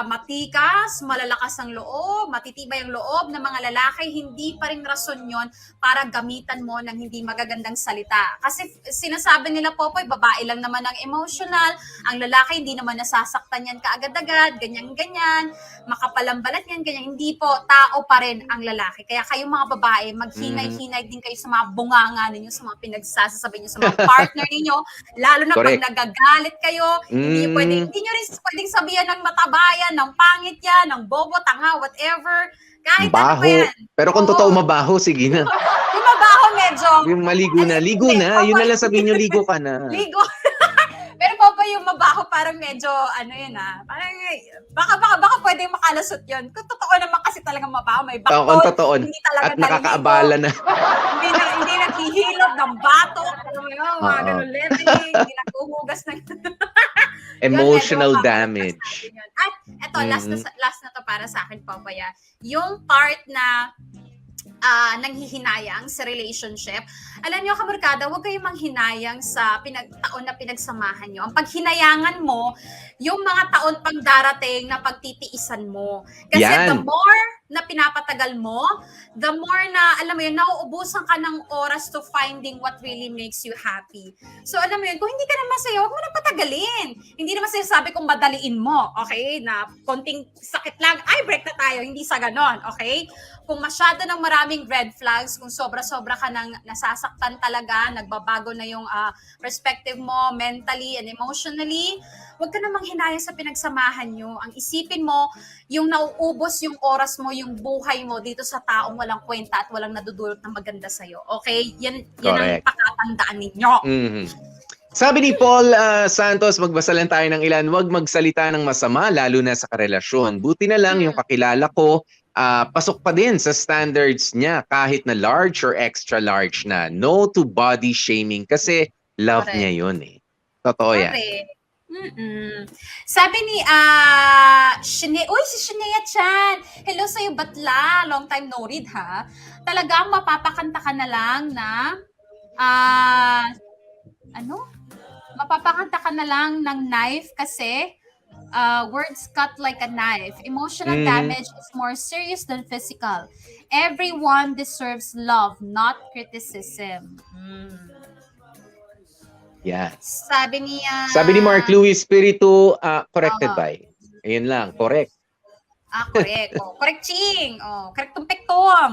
matikas, malalakas ang loob, matitibay ang loob ng mga lalaki, hindi pa rin rason yon para gamitan mo ng hindi magagandang salita. Kasi sinasabi nila, Popoy, babae lang naman ang emotional, ang lalaki hindi naman nasasaktan yan kaagad-agad, ganyan-ganyan, makapalambalat yan, ganyan. Hindi po, tao pa rin ang lalaki. Kaya kayong mga babae, maghinay-hinay din kayo sa mga bunganga ninyo, sa mga pinagsasasabi nyo, sa mga partner ninyo, lalo na Correct. pag nagagalit kayo, hindi nyo rin pwedeng sabihan ng matabayan, ng pangit yan, ng bobo, tanga, whatever. Kahit ano Baho. pa yan. Pero kung Oo. totoo mabaho, sige na. Yung mabaho medyo. Yung maligo na. Ligo na. Yun na lang sabihin nyo, ligo ka na. Ligo. Pero Papa, yung mabaho parang medyo, parang, baka pwede makalusot yun. Kung totoo naman kasi talagang mabaho, may Kung bakot, totoo. hindi talaga At nakakaabala na. hindi naghihilot ng bato, mga Oo. ganun leveling, hindi naghuhugas ng... Emotional Yun, medyo damage. makakapagsasabi yun. At eto, last na to para sa akin, Papaya. Yung part na nanghihinayang sa relationship. Alam niyo, kamarkada, huwag kayong manghinayang sa taon na pinagsamahan niyo. Ang paghinayangan mo, yung mga taon pang darating na pagtitiisan mo. Kasi Yan. the more na pinapatagal mo, the more na, alam mo yun, nauubusan ka ng oras to finding what really makes you happy. So, alam mo yun, kung hindi ka na masaya, huwag mo na patagalin. Hindi naman sinasabi kung madaliin mo, okay? Na konting sakit lang, ay, break na tayo. Hindi sa ganon, okay? Kung masyado ng maraming red flags, kung sobra-sobra ka nang nasasaktan talaga, nagbabago na yung perspective mo mentally and emotionally, huwag ka namang hinayang sa pinagsamahan nyo. Ang isipin mo, yung nauubos yung oras mo, yung buhay mo dito sa taong walang kwenta at walang nadudulot ng maganda sa'yo. Okay? Yan ang Correct. pakatandaan ninyo. Mhm. Sabi ni Paul Santos, magbasa lang tayo ng ilan, huwag magsalita ng masama, lalo na sa karelasyon. Buti na lang yung kakilala ko, pasok pa din sa standards niya kahit na large or extra large na. No to body shaming kasi love Correct. niya yun eh. Totoo yan. Correct. Sabi ni si Shinea Chan. Hello sa'yo, Batla. Long time no read, ha? Talagang mapapakanta ka na lang na mapapakanta ka na lang ng knife kasi words cut like a knife. Emotional damage is more serious than physical. Everyone deserves love, not criticism. Yeah. Sabi Sabi ni Mark Louis Espiritu, corrected by. Ayun lang, correct. Correct. Correct, Ching. Correct tum-pektum.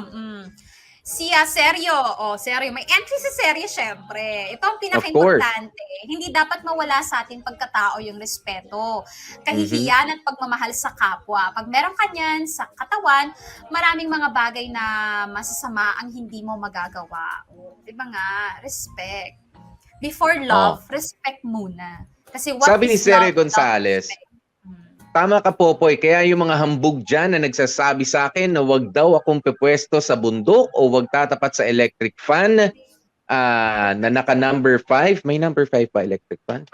Si Seryo. Seryo. May entry si Seryo, syempre. Ito ang pinaka-importante. Hindi dapat mawala sa ating pagkatao yung respeto, kahihiyan at pagmamahal sa kapwa. Pag meron ka niyan sa katawan, maraming mga bagay na masasama ang hindi mo magagawa. Diba nga? Respect. Before love, respect muna. Kasi what Sabi ni is Sere love? Gonzales, tama ka, Popoy, kaya yung mga hambog dyan na nagsasabi sa akin na wag daw akong pepwesto sa bundok o wag tatapat sa electric fan na naka number 5. May number 5 pa electric fan?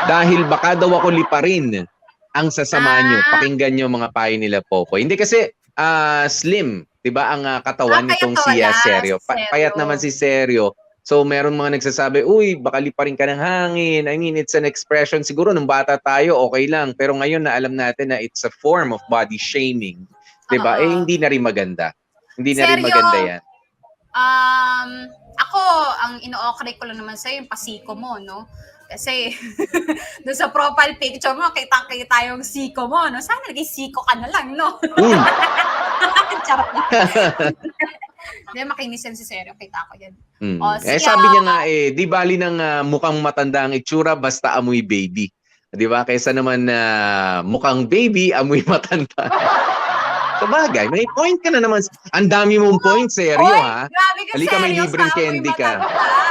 Dahil baka daw ako liparin ang sasama nyo. Pakinggan nyo mga payo nila, Popoy. Hindi kasi slim, di ba, ang katawan nitong si Seryo. Payat naman si Seryo. So, meron mga nagsasabi, uy, baka liparin ka ng hangin. I mean, it's an expression. Siguro, nung bata tayo, okay lang. Pero ngayon na alam natin na it's a form of body shaming. Diba? Hindi na rin maganda. Hindi na rin Seryo, maganda yan. Ako, ang ino-okray ko lang naman sa'yo, yung pasiko mo, no? Kasi, doon sa profile picture mo, kita-kita yung siko mo, no? Sana naging siko ka na lang, no? Charot na. Hindi, makinis yan si Seryo. Kita ko yan. Sabi niya nga di bali ng mukhang matanda ang itsura, basta amoy baby. Di ba? Kaysa naman mukhang baby, amoy matanda. Sabagay, may point ka na naman. Ang dami mong point, Seryo, ha? Grabe ka, Halika, may Seryo, libreng sa amoy candy ka. matanda.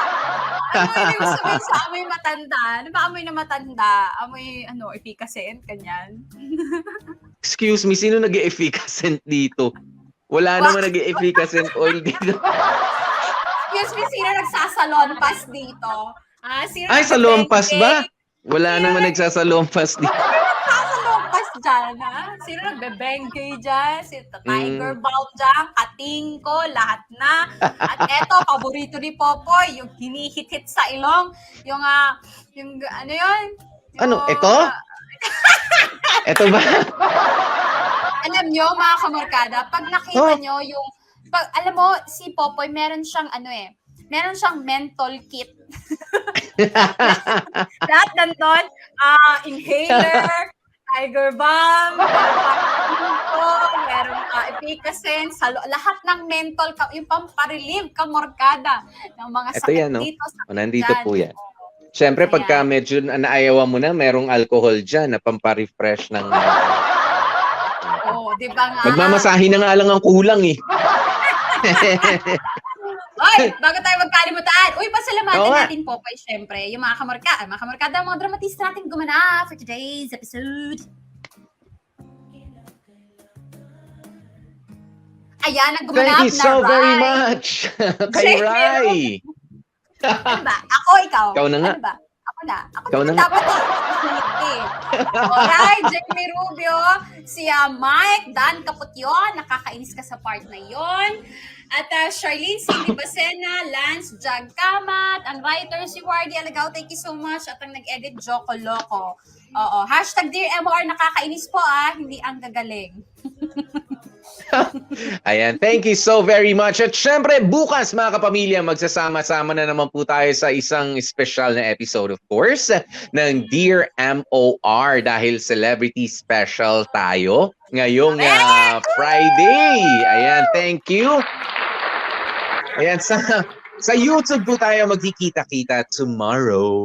Ano yung ibig sabihin sa amoy matanda? Ano ba amoy na matanda? Amoy, efficacent, kanyan? Excuse me, sino nag-e-efficacent dito? Wala naman nag-e-efficacent oil dito. Excuse me, sino nagsasalon pass dito? Sino Ay, sa lompas ba? Wala Sino naman nagsasalompas dito. nagsasalon pass dyan, ha? Sino nagbe-bengay dyan? Si Tiger Balm dyan, kating ko, lahat na. At eto, paborito ni Popoy, yung hinihit-hit sa ilong. Yung ano yun? Ano, ito? Ito ba? Alam nyo, mga kamarkada, pag nakita nyo yung, alam mo, si Popoy, meron siyang menthol kit. Lahat nandun, inhaler, Tiger Balm, merong Epicacin, lahat ng menthol, yung pamparelieve kamarkada ng mga Ito sakit yan, no? dito. Nandito po yan. Siyempre, pagka medyo naayawan mo na, merong alcohol dyan na pamparefresh ng... Oo, di ba nga? Magmamasahe na nga lang ang kulang eh. Oy, bago tayo magkalimutan. Uy, pasalamatan Oo nga. natin po pa syempre yung mga kamarkada, mga dramatista natin gumanap for today's episode. Ayan, ang gumanap Thank you so na very Rai. much kay Rai. Ano ba? Ako, ikaw? Ikaw na nga. Ano ba? Ako na. Ako Ikaw na na nga. dapat eh. Alright, Jamie Rubio, si Mike, Dan Caputyon, nakakainis ka sa part na yon. At Charlene, Cindy Basena, Lance, Jag Kamat, ang writer si Wardy Alagaw, thank you so much. At ang nag-edit, Joko Loco. Oo, hashtag Dear MOR, nakakainis po hindi ang gagaling. Ayan, thank you so very much. At syempre, bukas mga kapamilya, magsasama-sama na naman po tayo sa isang special na episode, of course, ng Dear MOR dahil celebrity special tayo ngayong Friday. Ayan, thank you. Ayan, sa YouTube po tayo magkikita-kita tomorrow.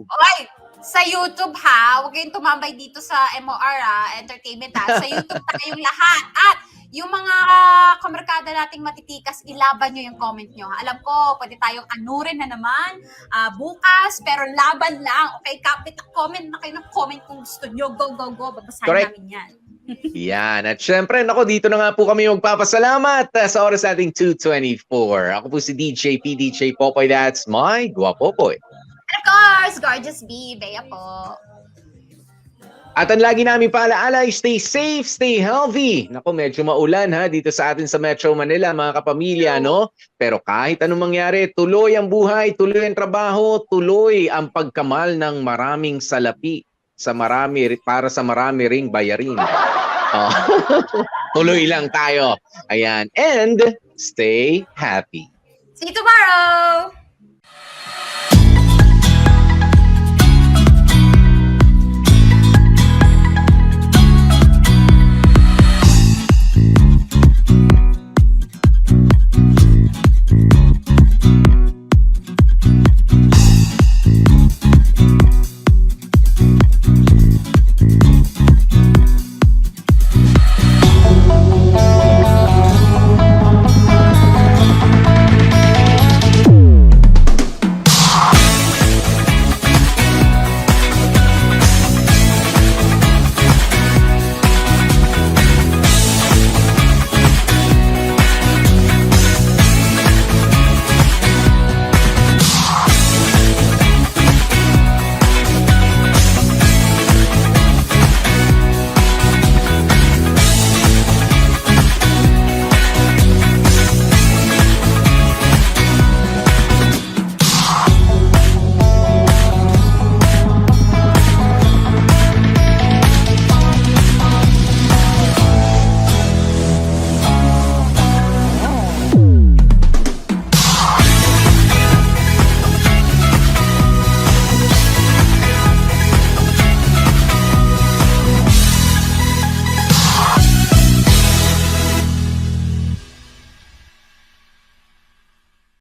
Okay, sa YouTube ha, huwag kayong tumambay dito sa MOR Entertainment Sa YouTube tayong lahat. At yung mga kamarkada nating matitikas, ilaban nyo yung comment nyo. Alam ko, pwede tayong anurin na naman bukas, pero laban lang. Okay, kapit comment na kayo ng comment kung gusto nyo. Go, go, go. Babasahin Correct. namin yan. Yan. At syempre, dito na nga po kami magpapasalamat sa oras nating 2:24. Ako po si DJ PDJ Popoy. That's my Guapopoy. And of course, Gorgeous B, Bea po. At ang lagi namin paalaala, stay safe, stay healthy. Naku, medyo maulan dito sa atin sa Metro Manila, mga kapamilya, no? Pero kahit anong mangyari, tuloy ang buhay, tuloy ang trabaho, tuloy ang pagkamal ng maraming salapi para sa marami ring bayarin. Tuloy lang tayo. Ayan. And stay happy. See you tomorrow!